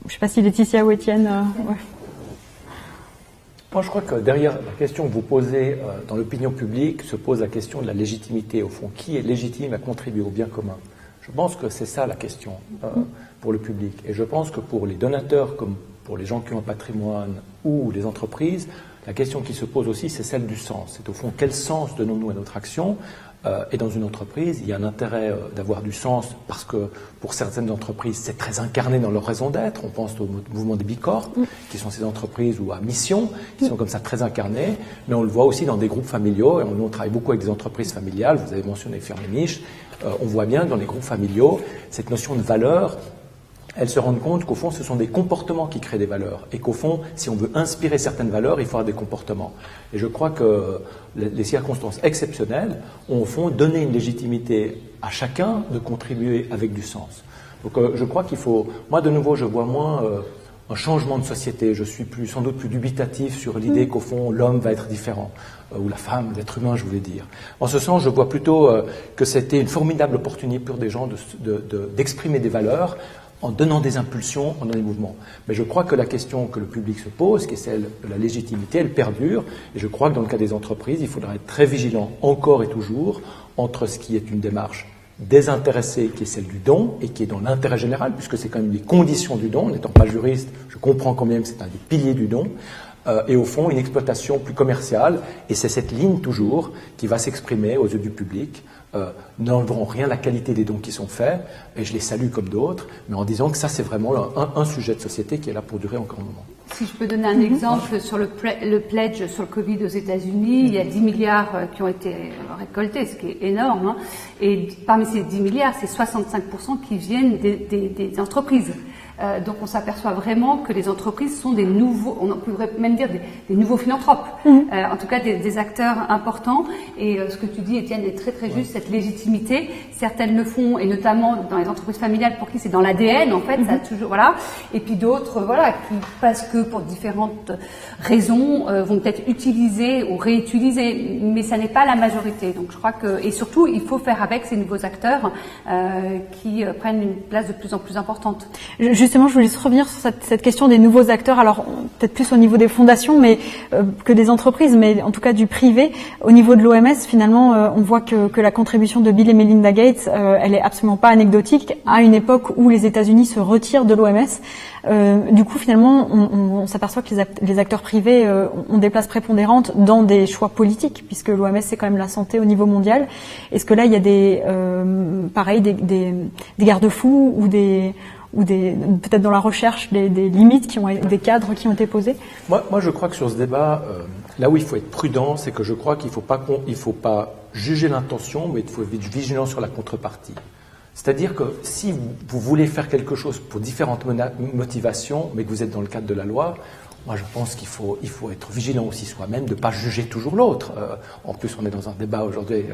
Je ne sais pas si Laetitia ou Étienne. Ouais. Moi, je crois que derrière la question que vous posez dans l'opinion publique se pose la question de la légitimité. Au fond, qui est légitime à contribuer au bien commun? Je pense que c'est ça la question pour le public. Et je pense que pour les donateurs, comme pour les gens qui ont un patrimoine ou les entreprises, la question qui se pose aussi, c'est celle du sens. C'est au fond, quel sens donnons-nous à notre action? Et dans une entreprise, il y a un intérêt d'avoir du sens parce que pour certaines entreprises, c'est très incarné dans leur raison d'être. On pense au mouvement des Bicorp, qui sont ces entreprises ou à mission, qui sont comme ça très incarnées. Mais on le voit aussi dans des groupes familiaux. Et on travaille beaucoup avec des entreprises familiales. Vous avez mentionné Firmenich. On voit bien que dans les groupes familiaux, cette notion de valeur, elles se rendent compte qu'au fond, ce sont des comportements qui créent des valeurs. Et qu'au fond, si on veut inspirer certaines valeurs, il faut avoir des comportements. Et je crois que les circonstances exceptionnelles ont au fond donné une légitimité à chacun de contribuer avec du sens. Donc je crois qu'il faut... Moi, de nouveau, je vois moins un changement de société. Je suis sans doute plus dubitatif sur l'idée qu'au fond, l'homme va être différent. Ou la femme, l'être humain, je voulais dire. En ce sens, je vois plutôt que c'était une formidable opportunité pour des gens d'exprimer des valeurs en donnant des impulsions, en donnant des mouvements. Mais je crois que la question que le public se pose, qui est celle de la légitimité, elle perdure. Et je crois que dans le cas des entreprises, il faudra être très vigilant, encore et toujours, entre ce qui est une démarche désintéressée, qui est celle du don, et qui est dans l'intérêt général, puisque c'est quand même les conditions du don. N'étant pas juriste, je comprends quand même que c'est un des piliers du don. Et au fond, une exploitation plus commerciale. Et c'est cette ligne, toujours, qui va s'exprimer aux yeux du public. N'enlèveront rien à la qualité des dons qui sont faits, et je les salue comme d'autres, mais en disant que ça, c'est vraiment un sujet de société qui est là pour durer encore un moment. Si je peux donner un exemple sur le pledge sur le Covid aux États-Unis, il y a 10 milliards qui ont été récoltés, ce qui est énorme, hein, et parmi ces 10 milliards, c'est 65% qui viennent des entreprises. Donc on s'aperçoit vraiment que les entreprises sont des nouveaux, on pourrait même dire des nouveaux philanthropes, en tout cas des acteurs importants. Et ce que tu dis, Étienne, est très très juste, cette légitimité. Certaines le font, et notamment dans les entreprises familiales pour qui c'est dans l'ADN en fait, ça a toujours, voilà. Et puis d'autres, voilà, qui parce que pour différentes raisons vont peut-être utiliser ou réutiliser, mais ça n'est pas la majorité. Donc je crois que, et surtout, il faut faire avec ces nouveaux acteurs qui prennent une place de plus en plus importante. Justement, je voulais juste revenir sur cette question des nouveaux acteurs, alors peut-être plus au niveau des fondations mais que des entreprises, mais en tout cas du privé. Au niveau de l'OMS, finalement, on voit que la contribution de Bill et Melinda Gates, elle est absolument pas anecdotique, à une époque où les États-Unis se retirent de l'OMS. Du coup, finalement, on s'aperçoit que les acteurs privés ont des places prépondérantes dans des choix politiques, puisque l'OMS, c'est quand même la santé au niveau mondial. Est-ce que là, il y a des garde-fous ou peut-être dans la recherche des limites des cadres qui ont été posés? Moi, je crois que sur ce débat, là où il faut être prudent, c'est que je crois qu'il faut pas juger l'intention, mais il faut être vigilant sur la contrepartie. C'est-à-dire que si vous voulez faire quelque chose pour différentes motivations, mais que vous êtes dans le cadre de la loi, moi je pense qu'il faut être vigilant aussi soi-même, de ne pas juger toujours l'autre. En plus, on est dans un débat aujourd'hui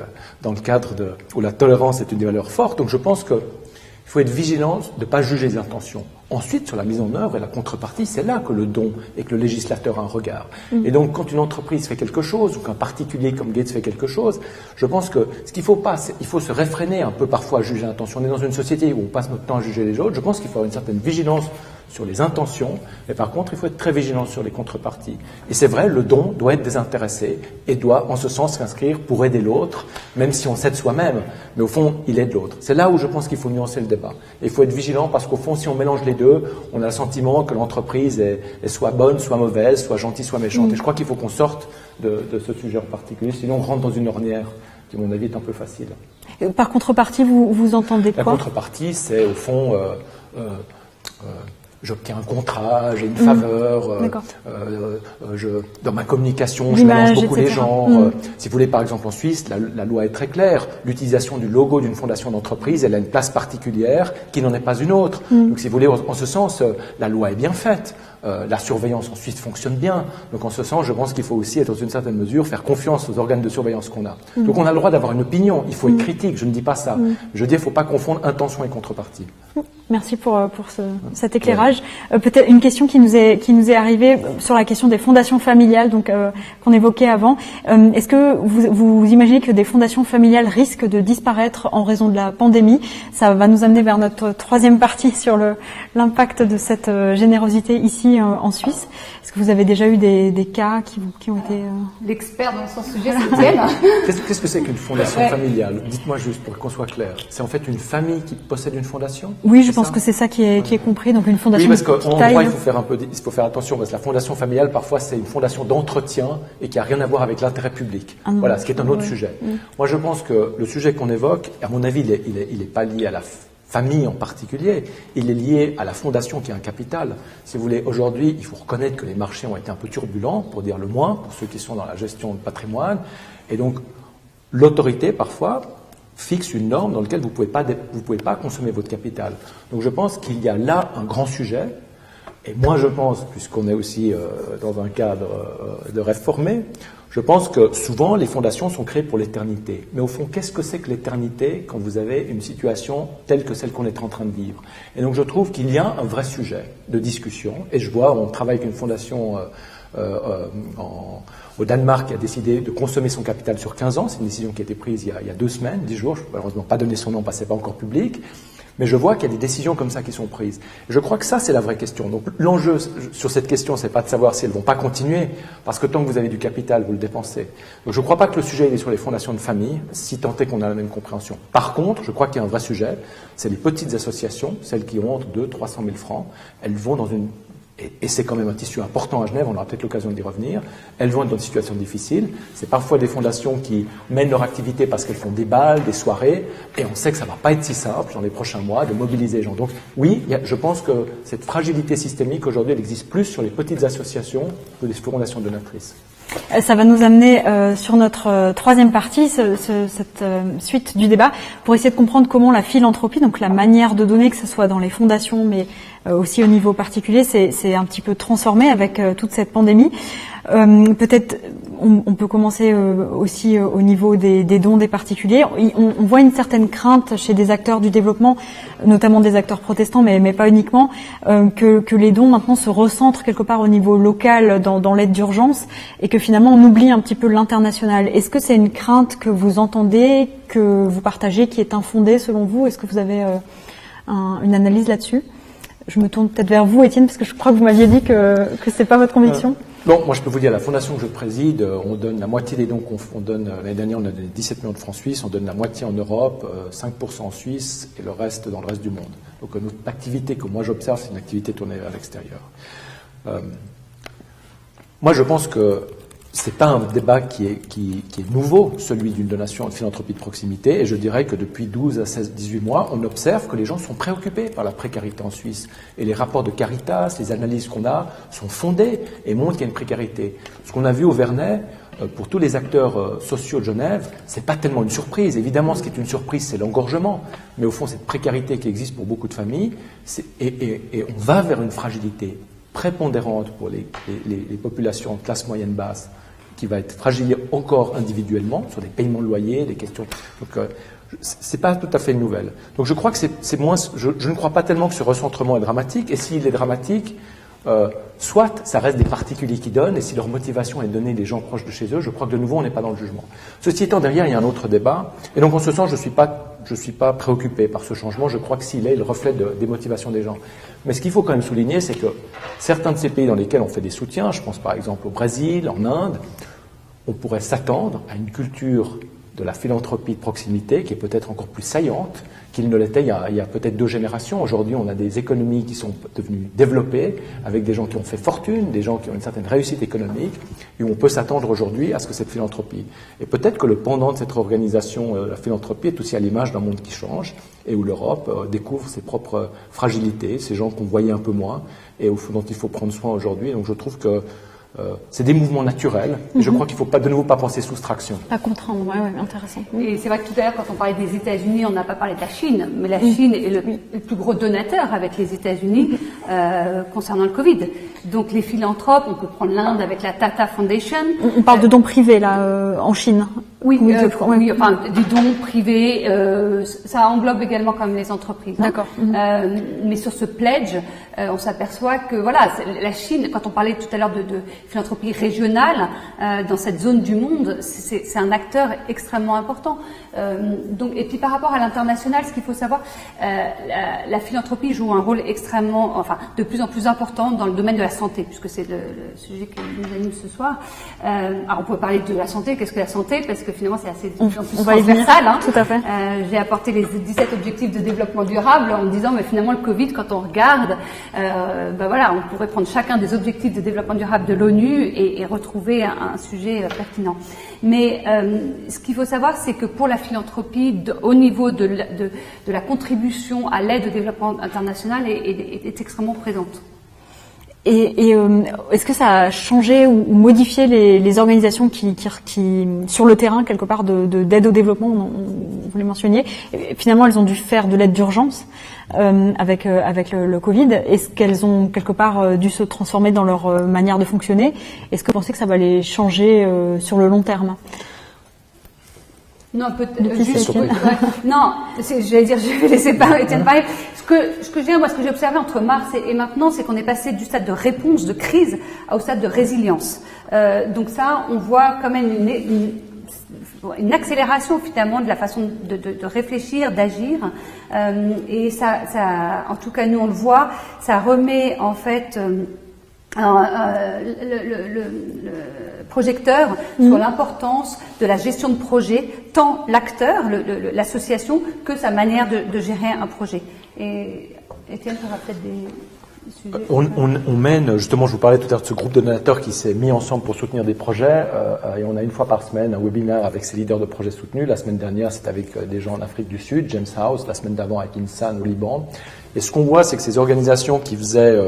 dans le cadre où la tolérance est une des valeurs fortes, donc je pense que il faut être vigilant de ne pas juger les intentions. Ensuite, sur la mise en œuvre et la contrepartie, c'est là que le don et que le législateur a un regard. Et donc, quand une entreprise fait quelque chose, ou qu'un particulier comme Gates fait quelque chose, je pense que ce qu'il faut pas, il faut se réfréner un peu parfois à juger l'intention. On est dans une société où on passe notre temps à juger les autres. Je pense qu'il faut avoir une certaine vigilance sur les intentions, mais par contre, il faut être très vigilant sur les contreparties. Et c'est vrai, le don doit être désintéressé et doit, en ce sens, s'inscrire pour aider l'autre, même si on s'aide soi-même, mais au fond, il aide l'autre. C'est là où je pense qu'il faut nuancer le débat. Et il faut être vigilant parce qu'au fond, si on mélange les deux, on a le sentiment que l'entreprise est soit bonne, soit mauvaise, soit gentille, soit méchante. Et je crois qu'il faut qu'on sorte de ce sujet en particulier, sinon on rentre dans une ornière qui, à mon avis, est un peu facile. Par contrepartie, vous entendez quoi? La contrepartie, c'est au fond... j'obtiens un contrat, j'ai une faveur, dans ma communication, je mélange beaucoup les genres. Si vous voulez, par exemple, en Suisse, la loi est très claire. L'utilisation du logo d'une fondation d'entreprise, elle a une place particulière qui n'en est pas une autre. Donc, si vous voulez, en ce sens, la loi est bien faite. La surveillance en Suisse fonctionne bien. Donc, en ce sens, je pense qu'il faut aussi, dans une certaine mesure, faire confiance aux organes de surveillance qu'on a. Donc, on a le droit d'avoir une opinion. Il faut être critique. Je ne dis pas ça. Je dis, il ne faut pas confondre intention et contrepartie. Merci pour cet éclairage. Peut-être une question qui nous est arrivée sur la question des fondations familiales, donc qu'on évoquait avant. Est-ce que vous imaginez que des fondations familiales risquent de disparaître en raison de la pandémie? Ça va nous amener vers notre troisième partie sur l'impact de cette générosité ici en Suisse. Est-ce que vous avez déjà eu des cas qui ont été... L'expert dans son sujet, c'est Étienne. Qu'est-ce que c'est qu'une fondation familiale? Dites-moi juste pour qu'on soit clair. C'est en fait une famille qui possède une fondation? Oui, je pense que c'est ça qui est compris. Donc une fondation. Oui, parce qu'en droit, il faut faire attention parce que la fondation familiale, parfois, c'est une fondation d'entretien et qui a rien à voir avec l'intérêt public. Voilà, ce qui est un autre sujet. Moi, je pense que le sujet qu'on évoque, à mon avis, il est pas lié à la famille en particulier, il est lié à la fondation qui est un capital. Si vous voulez, aujourd'hui, il faut reconnaître que les marchés ont été un peu turbulents, pour dire le moins, pour ceux qui sont dans la gestion de patrimoine. Et donc, l'autorité, parfois, fixe une norme dans laquelle vous pouvez pas consommer votre capital. Donc, je pense qu'il y a là un grand sujet. Et moi, je pense, puisqu'on est aussi dans un cadre de réformé, je pense que souvent, les fondations sont créées pour l'éternité. Mais au fond, qu'est-ce que c'est que l'éternité quand vous avez une situation telle que celle qu'on est en train de vivre? Et donc, je trouve qu'il y a un vrai sujet de discussion. Et je vois, on travaille avec une fondation au Danemark qui a décidé de consommer son capital sur 15 ans. C'est une décision qui a été prise il y a 2 semaines, 10 jours. Je ne peux malheureusement pas donner son nom parce que ce n'est pas encore public. Mais je vois qu'il y a des décisions comme ça qui sont prises. Et je crois que ça, c'est la vraie question. Donc l'enjeu sur cette question, c'est pas de savoir si elles vont pas continuer, parce que tant que vous avez du capital, vous le dépensez. Donc je ne crois pas que le sujet il est sur les fondations de famille, si tant est qu'on a la même compréhension. Par contre, je crois qu'il y a un vrai sujet, c'est les petites associations, celles qui ont entre 200 000 et 300 000 francs, elles vont dans une... Et c'est quand même un tissu important à Genève, on aura peut-être l'occasion d'y revenir. Elles vont être dans une situation difficile. C'est parfois des fondations qui mènent leur activité parce qu'elles font des balles, des soirées, et on sait que ça ne va pas être si simple dans les prochains mois de mobiliser les gens. Donc oui, je pense que cette fragilité systémique aujourd'hui, elle existe plus sur les petites associations que les fondations donatrices. Ça va nous amener sur notre troisième partie, cette suite du débat, pour essayer de comprendre comment la philanthropie, donc la manière de donner, que ce soit dans les fondations, mais aussi au niveau particulier, c'est un petit peu transformé avec toute cette pandémie. Peut-être on peut commencer aussi au niveau des dons des particuliers. On voit une certaine crainte chez des acteurs du développement, notamment des acteurs protestants, mais pas uniquement, que les dons maintenant se recentrent quelque part au niveau local dans l'aide d'urgence et que finalement on oublie un petit peu l'international. Est-ce que c'est une crainte que vous entendez, que vous partagez, qui est infondée selon vous? Est-ce que vous avez une analyse là-dessus? Je me tourne peut-être vers vous, Étienne, parce que je crois que vous m'aviez dit que c'est pas votre conviction. Non, moi je peux vous dire, la fondation que je préside, on donne la moitié des dons qu'on donne. L'année dernière, on a donné 17 millions de francs suisses, on donne la moitié en Europe, 5% en Suisse et le reste dans le reste du monde. Donc notre activité que moi j'observe, c'est une activité tournée vers l'extérieur. Moi je pense que c'est pas un débat qui est nouveau, celui d'une donation de philanthropie de proximité, et je dirais que depuis 12 à 16, 18 mois, on observe que les gens sont préoccupés par la précarité en Suisse. Et les rapports de Caritas, les analyses qu'on a, sont fondés et montrent qu'il y a une précarité. Ce qu'on a vu au Vernet, pour tous les acteurs sociaux de Genève, c'est pas tellement une surprise. Évidemment, ce qui est une surprise, c'est l'engorgement, mais au fond, cette précarité qui existe pour beaucoup de familles, et on va vers une fragilité prépondérante pour les populations de classe moyenne basse, qui va être fragilisé encore individuellement sur des paiements de loyer, des questions. Donc, c'est pas tout à fait une nouvelle. Donc, je crois que c'est moins. Je ne crois pas tellement que ce recentrement est dramatique. Et s'il est dramatique, soit ça reste des particuliers qui donnent, et si leur motivation est de donner des gens proches de chez eux, je crois que de nouveau on n'est pas dans le jugement. Ceci étant, derrière il y a un autre débat. Et donc, en ce sens, je suis pas préoccupé par ce changement. Je crois que s'il est, il reflète des motivations des gens. Mais ce qu'il faut quand même souligner, c'est que certains de ces pays dans lesquels on fait des soutiens, je pense par exemple au Brésil, en Inde, on pourrait s'attendre à une culture de la philanthropie de proximité qui est peut-être encore plus saillante qu'il ne l'était il y a peut-être 2 générations. Aujourd'hui, on a des économies qui sont devenues développées, avec des gens qui ont fait fortune, des gens qui ont une certaine réussite économique, et où on peut s'attendre aujourd'hui à ce que cette philanthropie. Et peut-être que le pendant de cette organisation, la philanthropie, est aussi à l'image d'un monde qui change, et où l'Europe découvre ses propres fragilités, ces gens qu'on voyait un peu moins, et dont il faut prendre soin aujourd'hui. Donc je trouve que c'est des mouvements naturels. Et je crois qu'il ne faut pas de nouveau pas penser soustraction. Pas contraindre, ouais, intéressant. Et c'est vrai que tout à l'heure, quand on parlait des États-Unis, on n'a pas parlé de la Chine, mais la Chine est le plus gros donateur avec les États-Unis concernant le Covid. Donc les philanthropes, on peut prendre l'Inde avec la Tata Foundation. On parle de dons privés là en Chine. Oui, enfin du don privé, ça englobe également quand même les entreprises. D'accord. Mais sur ce pledge, on s'aperçoit que voilà, la Chine, quand on parlait tout à l'heure de philanthropie régionale, dans cette zone du monde, c'est un acteur extrêmement important. Donc, et puis par rapport à l'international, ce qu'il faut savoir, la philanthropie joue un rôle de plus en plus important dans le domaine de la santé, puisque c'est le sujet qui nous anime ce soir. Alors on peut parler de la santé. Qu'est-ce que la santé? Parce que finalement c'est assez transversal. Hein. Tout à fait. J'ai apporté les 17 objectifs de développement durable en disant, mais finalement le Covid, quand on regarde, voilà, on pourrait prendre chacun des objectifs de développement durable de l'ONU et retrouver un sujet pertinent. Mais ce qu'il faut savoir, c'est que pour la philanthropie, au niveau de la contribution à l'aide au développement international, est extrêmement présente. Et est-ce que ça a changé ou modifié les organisations qui sur le terrain quelque part d'aide au développement, vous les mentionniez, et finalement elles ont dû faire de l'aide d'urgence avec le Covid. Est-ce qu'elles ont quelque part dû se transformer dans leur manière de fonctionner? Est-ce que vous pensez que ça va les changer sur le long terme? Non, juste. Non, j'allais dire, je vais laisser Étienne parler. Ce que j'ai observé entre mars et maintenant, c'est qu'on est passé du stade de réponse, de crise, au stade de résilience. Donc ça, on voit quand même une accélération finalement de la façon de réfléchir, d'agir, et ça, en tout cas nous on le voit, ça remet en fait le projecteur sur l'importance de la gestion de projet, tant l'acteur, l'association, que sa manière de gérer un projet. Et Étienne, tu auras peut-être des sujets. On mène, justement, je vous parlais tout à l'heure de ce groupe de donateurs qui s'est mis ensemble pour soutenir des projets, et on a une fois par semaine un webinaire avec ces leaders de projets soutenus. La semaine dernière, c'était avec des gens en Afrique du Sud, James House, la semaine d'avant avec Insan au Liban. Et ce qu'on voit, c'est que ces organisations qui faisaient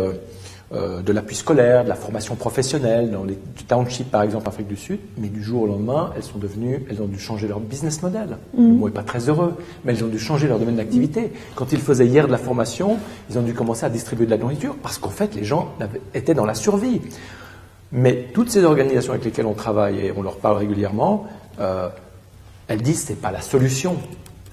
de l'appui scolaire, de la formation professionnelle, dans les townships par exemple en Afrique du Sud, mais du jour au lendemain, elles ont dû changer leur business model. Le mot n'est pas très heureux, mais elles ont dû changer leur domaine d'activité. Quand ils faisaient hier de la formation, ils ont dû commencer à distribuer de la nourriture parce qu'en fait les gens étaient dans la survie. Mais toutes ces organisations avec lesquelles on travaille et on leur parle régulièrement, elles disent que ce n'est pas la solution.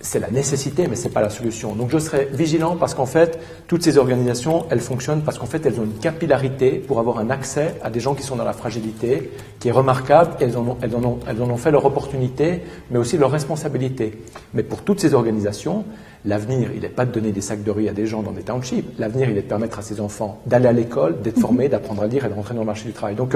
C'est la nécessité, mais ce n'est pas la solution. Donc je serai vigilant parce qu'en fait, toutes ces organisations, elles fonctionnent parce qu'en fait, elles ont une capillarité pour avoir un accès à des gens qui sont dans la fragilité, qui est remarquable, et elles en ont fait leur opportunité, mais aussi leur responsabilité. Mais pour toutes ces organisations, l'avenir, il n'est pas de donner des sacs de riz à des gens dans des townships. L'avenir, il est de permettre à ces enfants d'aller à l'école, d'être formés, d'apprendre à lire et de rentrer dans le marché du travail. Donc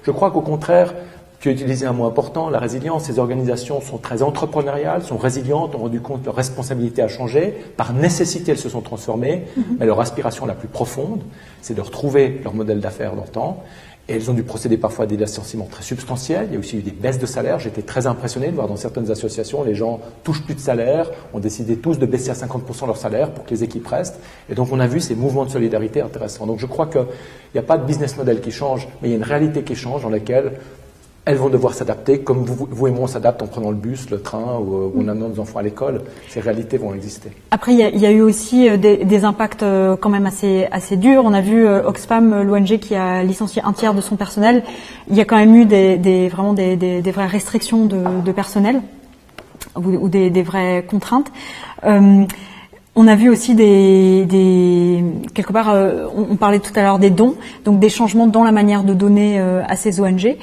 je crois qu'au contraire, tu as utilisé un mot important, la résilience. Ces organisations sont très entrepreneuriales, sont résilientes, ont rendu compte que leur responsabilité a changé. Par nécessité, elles se sont transformées. Mais leur aspiration la plus profonde, c'est de retrouver leur modèle d'affaires d'antan. Et elles ont dû procéder parfois à des licenciements très substantiels. Il y a aussi eu des baisses de salaire. J'étais très impressionné de voir dans certaines associations, les gens touchent plus de salaire, ont décidé tous de baisser à 50% leur salaire pour que les équipes restent. Et donc on a vu ces mouvements de solidarité intéressants. Donc je crois qu'il n'y a pas de business model qui change, mais il y a une réalité qui change dans laquelle elles vont devoir s'adapter, comme vous et moi on s'adapte en prenant le bus, le train ou en amenant nos enfants à l'école. Ces réalités vont exister. Après, il y a eu aussi des impacts quand même assez durs. On a vu Oxfam, l'ONG qui a licencié un tiers de son personnel. Il y a quand même eu vraiment des vraies restrictions de personnel ou des vraies contraintes. On a vu aussi quelque part, on parlait tout à l'heure des dons, donc des changements dans la manière de donner à ces ONG.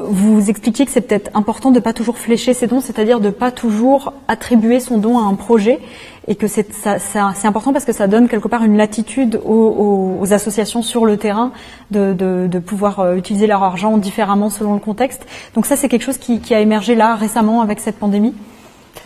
Vous expliquiez que c'est peut-être important de pas toujours flécher ces dons, c'est-à-dire de pas toujours attribuer son don à un projet, et que c'est important parce que ça donne quelque part une latitude aux associations sur le terrain de pouvoir utiliser leur argent différemment selon le contexte. Donc ça, c'est quelque chose qui a émergé là récemment avec cette pandémie,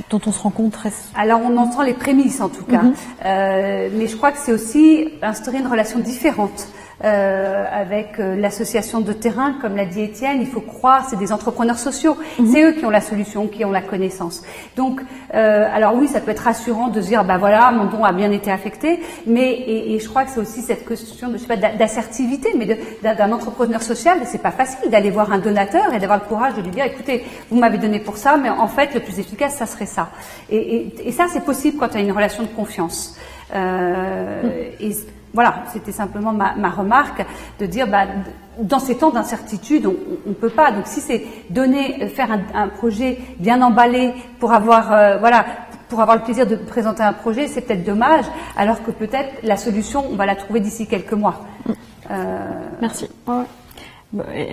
dont on se rend compte très... Alors on entend les prémices en tout cas, mais je crois que c'est aussi instaurer une relation différente avec l'association de terrain, comme l'a dit Étienne. Il faut croire, c'est des entrepreneurs sociaux, c'est eux qui ont la solution, qui ont la connaissance. Donc, alors oui, ça peut être rassurant de se dire, bah voilà, mon don a bien été affecté, mais et je crois que c'est aussi cette question de, je sais pas, d'assertivité, mais d'un entrepreneur social. C'est pas facile d'aller voir un donateur et d'avoir le courage de lui dire, écoutez, vous m'avez donné pour ça, mais en fait, le plus efficace, ça serait ça. Et ça, c'est possible quand il y a une relation de confiance. Et voilà, c'était simplement ma remarque de dire, bah, dans ces temps d'incertitude, on peut pas. Donc, si c'est faire un projet bien emballé pour avoir, pour avoir le plaisir de présenter un projet, c'est peut-être dommage, alors que peut-être la solution, on va la trouver d'ici quelques mois. Merci. Ouais.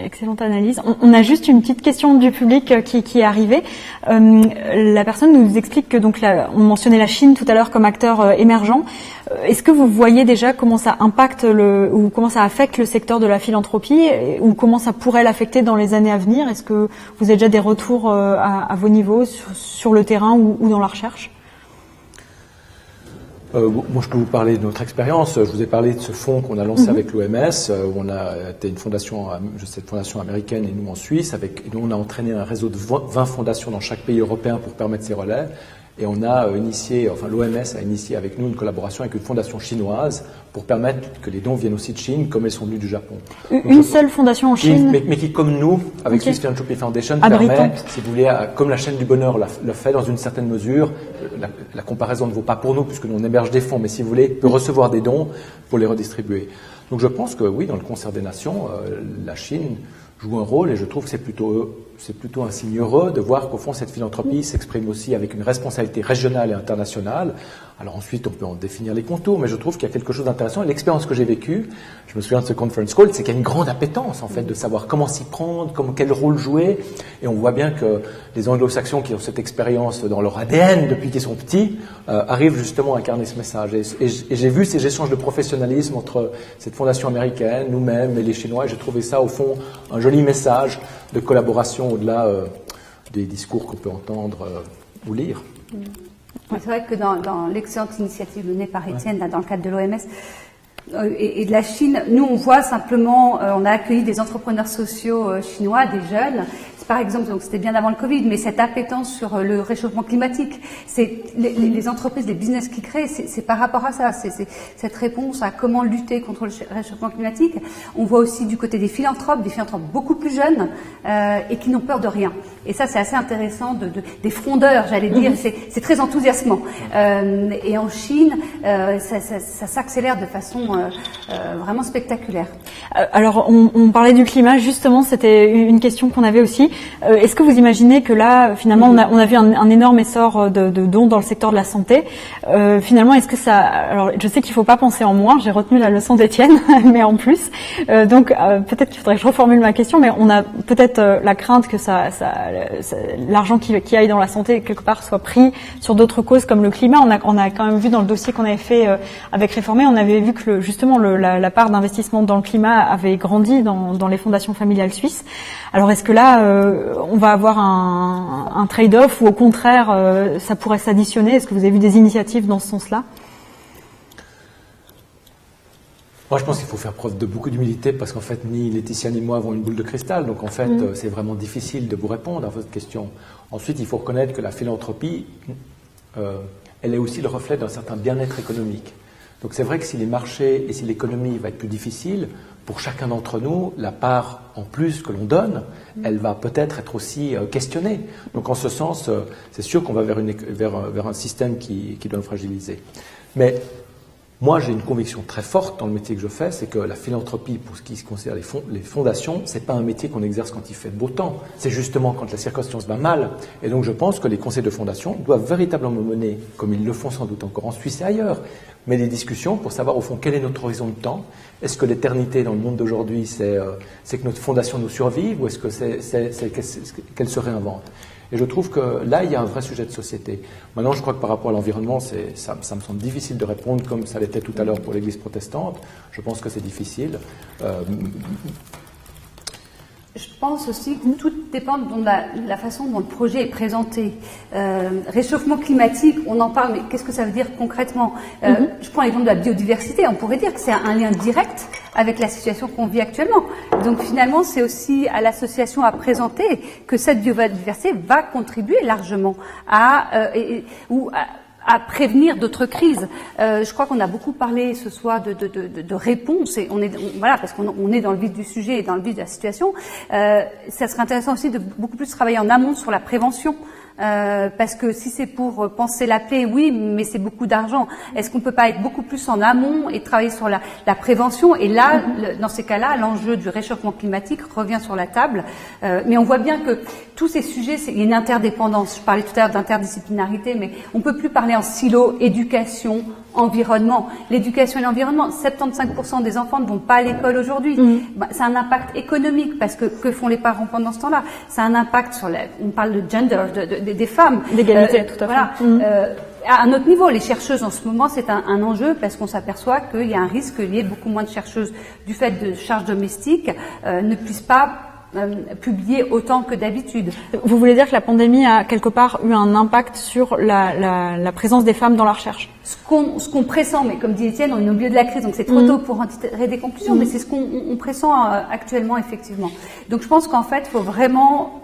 Excellente analyse. On a juste une petite question du public qui est arrivée. La personne nous explique que donc on mentionnait la Chine tout à l'heure comme acteur émergent. Est-ce que vous voyez déjà comment ça impacte ou comment ça affecte le secteur de la philanthropie, ou comment ça pourrait l'affecter dans les années à venir? Est-ce que vous avez déjà des retours à vos niveaux sur le terrain ou dans la recherche? Moi, je peux vous parler de notre expérience. Je vous ai parlé de ce fonds qu'on a lancé avec l'OMS, où on a été une fondation, cette fondation américaine et nous en Suisse. Nous, on a entraîné un réseau de 20 fondations dans chaque pays européen pour permettre ces relais. Et on a l'OMS a initié avec nous une collaboration avec une fondation chinoise pour permettre que les dons viennent aussi de Chine, comme elles sont venues du Japon. Une seule fondation en Chine, mais qui, comme nous, avec Swiss Philanthropy Foundation, permet, si vous voulez, comme la chaîne du bonheur le fait dans une certaine mesure, la comparaison ne vaut pas pour nous, puisque nous on héberge des fonds, mais si vous voulez, peut recevoir des dons pour les redistribuer. Donc je pense que oui, dans le concert des nations, la Chine, joue un rôle et je trouve que c'est plutôt un signe heureux de voir qu'au fond cette philanthropie s'exprime aussi avec une responsabilité régionale et internationale. Alors ensuite on peut en définir les contours, mais je trouve qu'il y a quelque chose d'intéressant et l'expérience que j'ai vécue, je me souviens de ce conference call, c'est qu'il y a une grande appétence en fait de savoir comment s'y prendre, quel rôle jouer, et on voit bien que les anglo-saxons qui ont cette expérience dans leur ADN depuis qu'ils sont petits arrivent justement à incarner ce message. Et j'ai vu ces échanges de professionnalisme entre cette fondation américaine, nous-mêmes et les Chinois, et j'ai trouvé ça au fond un joli message de collaboration au-delà des discours qu'on peut entendre ou lire. C'est vrai que dans l'excellente initiative menée par Étienne, là, dans le cadre de l'OMS et de la Chine, nous on voit simplement, on a accueilli des entrepreneurs sociaux chinois, des jeunes. Par exemple, donc c'était bien avant le Covid, mais cette appétence sur le réchauffement climatique, c'est les entreprises, les business qui créent, c'est par rapport à ça, c'est cette réponse à comment lutter contre le réchauffement climatique. On voit aussi du côté des philanthropes beaucoup plus jeunes et qui n'ont peur de rien. Et ça, c'est assez intéressant, des frondeurs, j'allais dire, c'est très enthousiasmant. Et en Chine, ça s'accélère de façon vraiment spectaculaire. Alors, on parlait du climat, justement, c'était une question qu'on avait aussi. Est-ce que vous imaginez que là, finalement, on a vu un énorme essor de dons dans le secteur de la santé. Finalement, est-ce que ça... Alors, je sais qu'il ne faut pas penser en moins, j'ai retenu la leçon d'Étienne, mais en plus. Donc, peut-être qu'il faudrait que je reformule ma question, mais on a peut-être la crainte que l'argent qui aille dans la santé, quelque part, soit pris sur d'autres causes comme le climat. On a quand même vu dans le dossier qu'on avait fait avec Réformer, on avait vu que justement la part d'investissement dans le climat avait grandi dans les fondations familiales suisses. Alors, est-ce que là, on va avoir un trade-off ou au contraire, ça pourrait s'additionner? Est-ce que vous avez vu des initiatives dans ce sens-là? Moi, je pense qu'il faut faire preuve de beaucoup d'humilité parce qu'en fait, ni Laetitia ni moi avons une boule de cristal. Donc, en fait, c'est vraiment difficile de vous répondre à votre question. Ensuite, il faut reconnaître que la philanthropie, elle est aussi le reflet d'un certain bien-être économique. Donc, c'est vrai que si les marchés et si l'économie va être plus difficile, pour chacun d'entre nous, la part en plus que l'on donne, elle va peut-être être aussi questionnée. Donc, en ce sens, c'est sûr qu'on va vers un système qui doit nous fragiliser. Mais moi, j'ai une conviction très forte dans le métier que je fais, c'est que la philanthropie, pour ce qui se concerne les fondations, c'est pas un métier qu'on exerce quand il fait beau temps. C'est justement quand la circonstance va mal. Et donc, je pense que les conseils de fondation doivent véritablement mener, comme ils le font sans doute encore en Suisse et ailleurs, mais des discussions pour savoir au fond quel est notre horizon de temps. Est-ce que l'éternité dans le monde d'aujourd'hui, c'est que notre fondation nous survive ou est-ce que c'est qu'elle se réinvente? Et je trouve que là, il y a un vrai sujet de société. Maintenant, je crois que par rapport à l'environnement, ça me semble difficile de répondre comme ça l'était tout à l'heure pour l'Église protestante. Je pense que c'est difficile. Je pense aussi que tout dépend de la façon dont le projet est présenté. Réchauffement climatique, on en parle, mais qu'est-ce que ça veut dire concrètement? Je prends l'exemple de la biodiversité. On pourrait dire que c'est un lien direct avec la situation qu'on vit actuellement. Donc finalement, c'est aussi à l'association à présenter que cette biodiversité va contribuer largement à prévenir d'autres crises. Je crois qu'on a beaucoup parlé ce soir de réponses et voilà, parce qu'on est dans le vif du sujet et dans le vif de la situation. Ça serait intéressant aussi de beaucoup plus travailler en amont sur la prévention. Parce que si c'est pour penser la paix, oui, mais c'est beaucoup d'argent. Est-ce qu'on peut pas être beaucoup plus en amont et travailler sur la prévention? Et là, dans ces cas-là, l'enjeu du réchauffement climatique revient sur la table. Mais on voit bien que tous ces sujets, il y a une interdépendance. Je parlais tout à l'heure d'interdisciplinarité, mais on peut plus parler en silo, éducation, environnement. L'éducation et l'environnement, 75% des enfants ne vont pas à l'école aujourd'hui. Ça a un impact économique parce que font les parents pendant ce temps-là? Ça a un impact sur on parle de gender, des femmes. L'égalité, tout à fait. Voilà. À un autre niveau, les chercheuses en ce moment, c'est un enjeu parce qu'on s'aperçoit qu'il y a un risque qu'il y ait beaucoup moins de chercheuses du fait de charges domestiques ne puissent pas publier autant que d'habitude. Vous voulez dire que la pandémie a quelque part eu un impact sur la présence des femmes dans la recherche? Ce qu'on pressent, mais comme dit Étienne, on est au milieu de la crise, donc c'est trop tôt pour en tirer des conclusions, mais c'est ce qu'on pressent actuellement, effectivement. Donc je pense qu'en fait, il faut vraiment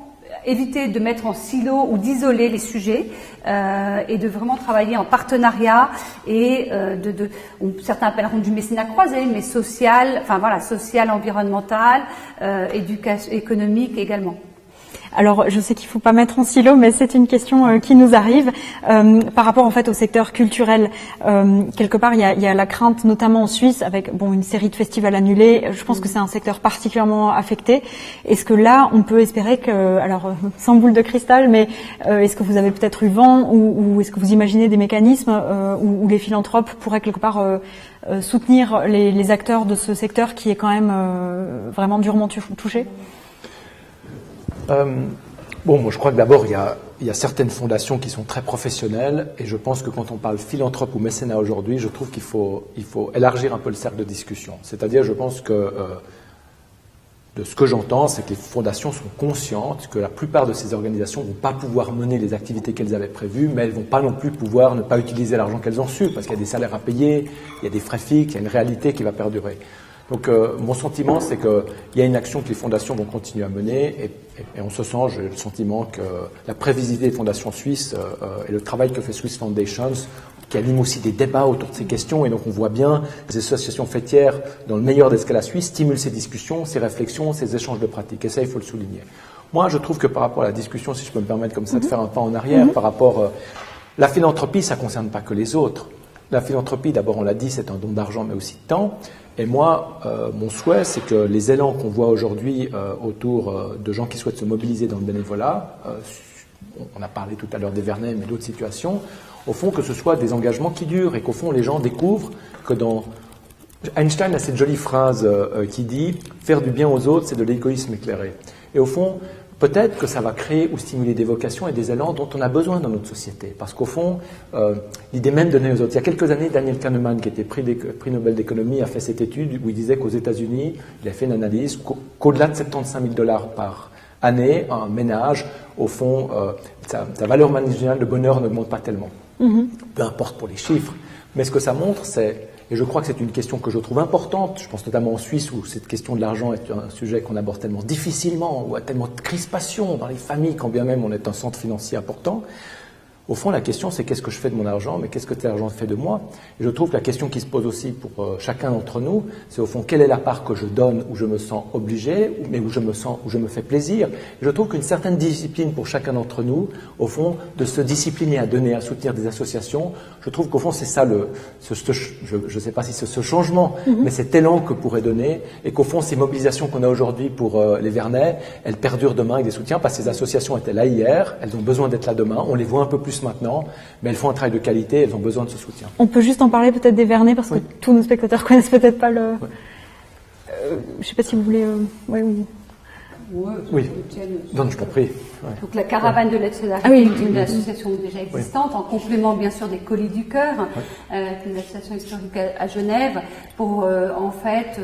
éviter de mettre en silo ou d'isoler les sujets et de vraiment travailler en partenariat et certains appelleront du mécénat croisé, mais social, enfin voilà, social, environnemental, économique également. Alors, je sais qu'il ne faut pas mettre en silo, mais c'est une question qui nous arrive par rapport en fait au secteur culturel. Quelque part, il y a la crainte, notamment en Suisse, avec une série de festivals annulés. Je pense que c'est un secteur particulièrement affecté. Est-ce que là, on peut espérer que, alors sans boule de cristal, mais est-ce que vous avez peut-être eu vent ou est-ce que vous imaginez des mécanismes où les philanthropes pourraient quelque part soutenir les acteurs de ce secteur qui est quand même vraiment durement touché? Moi je crois que d'abord il y a certaines fondations qui sont très professionnelles et je pense que quand on parle philanthrope ou mécénat aujourd'hui, je trouve qu'il faut élargir un peu le cercle de discussion. C'est-à-dire, je pense que de ce que j'entends, c'est que les fondations sont conscientes que la plupart de ces organisations ne vont pas pouvoir mener les activités qu'elles avaient prévues, mais elles ne vont pas non plus pouvoir ne pas utiliser l'argent qu'elles ont reçu parce qu'il y a des salaires à payer, il y a des frais fixes, il y a une réalité qui va perdurer. Donc mon sentiment, c'est qu'il y a une action que les fondations vont continuer à mener et en ce sens, j'ai le sentiment que la prévisibilité des fondations suisses et le travail que fait Swiss Foundations, qui anime aussi des débats autour de ces questions, et donc on voit bien les associations fêtières, dans le meilleur des cas la Suisse, stimulent ces discussions, ces réflexions, ces échanges de pratiques, et ça, il faut le souligner. Moi, je trouve que par rapport à la discussion, si je peux me permettre comme ça de faire un pas en arrière, par rapport... la philanthropie, ça ne concerne pas que les autres. La philanthropie, d'abord, on l'a dit, c'est un don d'argent, mais aussi de temps. Et moi, mon souhait, c'est que les élans qu'on voit aujourd'hui autour de gens qui souhaitent se mobiliser dans le bénévolat, on a parlé tout à l'heure des Vernets, mais d'autres situations, au fond, que ce soit des engagements qui durent et qu'au fond, les gens découvrent que dans... Einstein a cette jolie phrase qui dit « Faire du bien aux autres, c'est de l'égoïsme éclairé ». Et au fond, peut-être que ça va créer ou stimuler des vocations et des élans dont on a besoin dans notre société. Parce qu'au fond, l'idée même de donner aux autres. Il y a quelques années, Daniel Kahneman, qui était prix Nobel d'économie, a fait cette étude où il disait qu'aux États-Unis, il a fait une analyse qu'au-delà de 75 000 $ par année, un ménage, au fond, sa valeur marginale de bonheur n'augmente pas tellement. Peu importe pour les chiffres. Mais ce que ça montre, c'est... Et je crois que c'est une question que je trouve importante. Je pense notamment en Suisse où cette question de l'argent est un sujet qu'on aborde tellement difficilement, où il y a tellement de crispation dans les familles, quand bien même on est un centre financier important. Au fond, la question, c'est qu'est-ce que je fais de mon argent, mais qu'est-ce que cet argent fait de moi? Et je trouve que la question qui se pose aussi pour chacun d'entre nous, c'est au fond, quelle est la part que je donne où je me sens obligé, mais où je me fais plaisir. Et je trouve qu'une certaine discipline pour chacun d'entre nous, au fond, de se discipliner à donner, à soutenir des associations, je trouve qu'au fond, c'est ça je ne sais pas si c'est ce changement, mais cet élan que pourrait donner, et qu'au fond, ces mobilisations qu'on a aujourd'hui pour les Vernets, elles perdurent demain avec des soutiens, parce que ces associations étaient là hier, elles ont besoin d'être là demain, on les voit un peu plus maintenant, mais elles font un travail de qualité, elles ont besoin de ce soutien. On peut juste en parler peut-être des Vernets, parce que tous nos spectateurs connaissent peut-être pas le... je ne sais pas si vous voulez... Oui. Non, je t'en prie. Donc la Caravane de l'aide solidarité est une association déjà existante, en complément bien sûr des Colis du Cœur, une association historique à Genève, pour en fait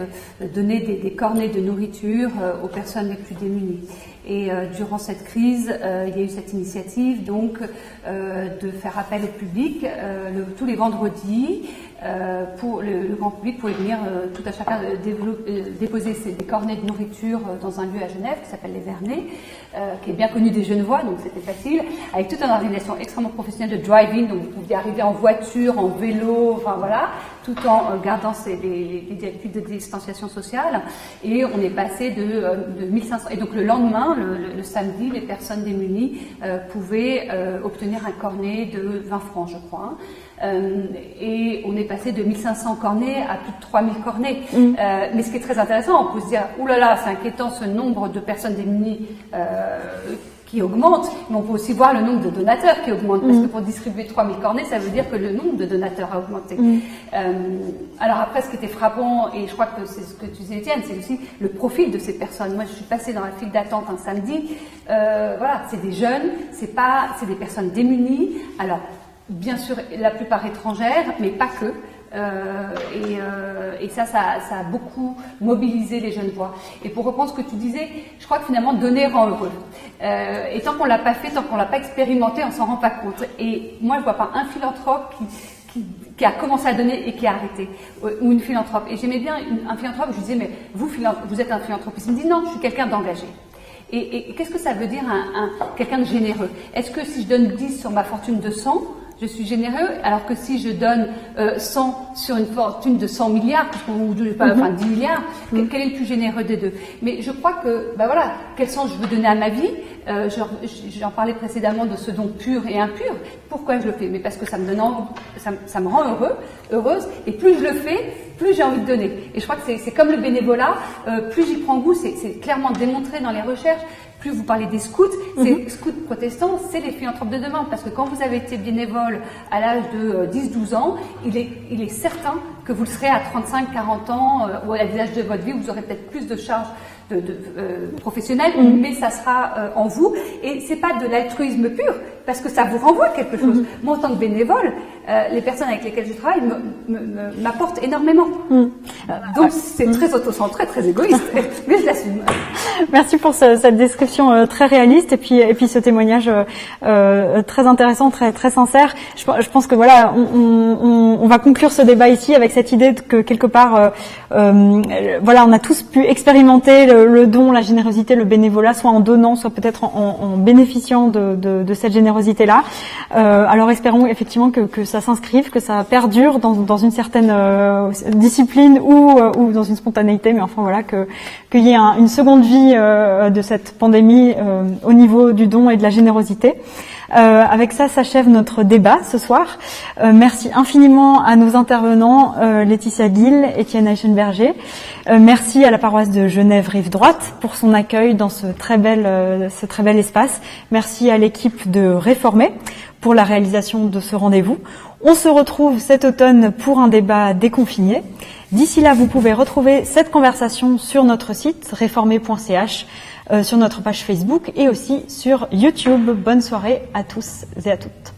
donner des cornets de nourriture aux personnes les plus démunies. Et durant cette crise, il y a eu cette initiative donc de faire appel au public tous les vendredis pour le grand public pour venir tout à chacun déposer des cornets de nourriture dans un lieu à Genève qui s'appelle les Vernets, qui est bien connu des Genevois, donc c'était facile, avec toute une organisation extrêmement professionnelle de drive-in, donc vous pouviez arriver en voiture, en vélo, enfin voilà, tout en gardant les directives de distanciation sociale. Et on est passé de 1500. Et donc le lendemain, le samedi, les personnes démunies pouvaient obtenir un cornet de 20 francs, je crois. Et on est passé de 1500 cornets à plus de 3000 cornets. Mais ce qui est très intéressant, on peut se dire, oulala, c'est inquiétant ce nombre de personnes démunies qui augmente, mais on peut aussi voir le nombre de donateurs qui augmente, parce que pour distribuer 3000 cornets, ça veut dire que le nombre de donateurs a augmenté. Alors après, ce qui était frappant, et je crois que c'est ce que tu disais, Étienne, c'est aussi le profil de ces personnes. Moi, je suis passée dans la file d'attente un samedi, voilà, c'est des jeunes, c'est des personnes démunies, alors bien sûr la plupart étrangères, mais pas que. Et ça a beaucoup mobilisé les Genevois. Et pour reprendre ce que tu disais, je crois que finalement donner rend heureux. Et tant qu'on l'a pas fait, tant qu'on l'a pas expérimenté, on s'en rend pas compte. Et moi, je vois pas un philanthrope qui a commencé à donner et qui a arrêté, ou une philanthrope. Et j'aimais bien un philanthrope. Je lui disais, mais vous êtes un philanthropiste. Il me dit non, je suis quelqu'un d'engagé. Et qu'est-ce que ça veut dire quelqu'un de généreux? Est-ce que si je donne 10 sur ma fortune de 100, je suis généreux, alors que si je donne 100 sur une fortune de 100 milliards, ou 10 milliards, quel est le plus généreux des deux? Mais je crois que, voilà, quel sens je veux donner à ma vie? J'en parlais précédemment de ce don pur et impur. Pourquoi je le fais? Mais parce que ça me rend heureuse, et plus je le fais, plus j'ai envie de donner. Et je crois que c'est comme le bénévolat, plus j'y prends goût, c'est clairement démontré dans les recherches. Plus vous parlez des scouts, ces scouts protestants, c'est les philanthropes de demain. Parce que quand vous avez été bénévole à l'âge de 10-12 ans, il est certain que vous le serez à 35-40 ans, ou à l'âge de votre vie, vous aurez peut-être plus de charges professionnelles, mais ça sera en vous. Et c'est pas de l'altruisme pur, parce que ça vous renvoie quelque chose. Moi, en tant que bénévole, les personnes avec lesquelles je travaille m'apportent énormément. Donc c'est très autocentré, très égoïste, mais je l'assume. Merci pour cette description très réaliste et puis ce témoignage très intéressant, très sincère. Je pense que voilà, on va conclure ce débat ici avec cette idée que quelque part, voilà, on a tous pu expérimenter le don, la générosité, le bénévolat, soit en donnant, soit peut-être en bénéficiant de cette générosité-là. Alors espérons effectivement que ça s'inscrive, que ça perdure dans une certaine discipline ou dans une spontanéité, mais enfin voilà, qu'il y ait une seconde vie de cette pandémie au niveau du don et de la générosité. Avec ça s'achève notre débat ce soir. Merci infiniment à nos intervenants, Laetitia Gill, Étienne Eichenberger. Merci à la paroisse de Genève Rive Droite pour son accueil dans ce très bel espace. Merci à l'équipe de Réformer pour la réalisation de ce rendez-vous. On se retrouve cet automne pour un débat déconfiné. D'ici là, vous pouvez retrouver cette conversation sur notre site réformer.ch, sur notre page Facebook et aussi sur YouTube. Bonne soirée à tous et à toutes.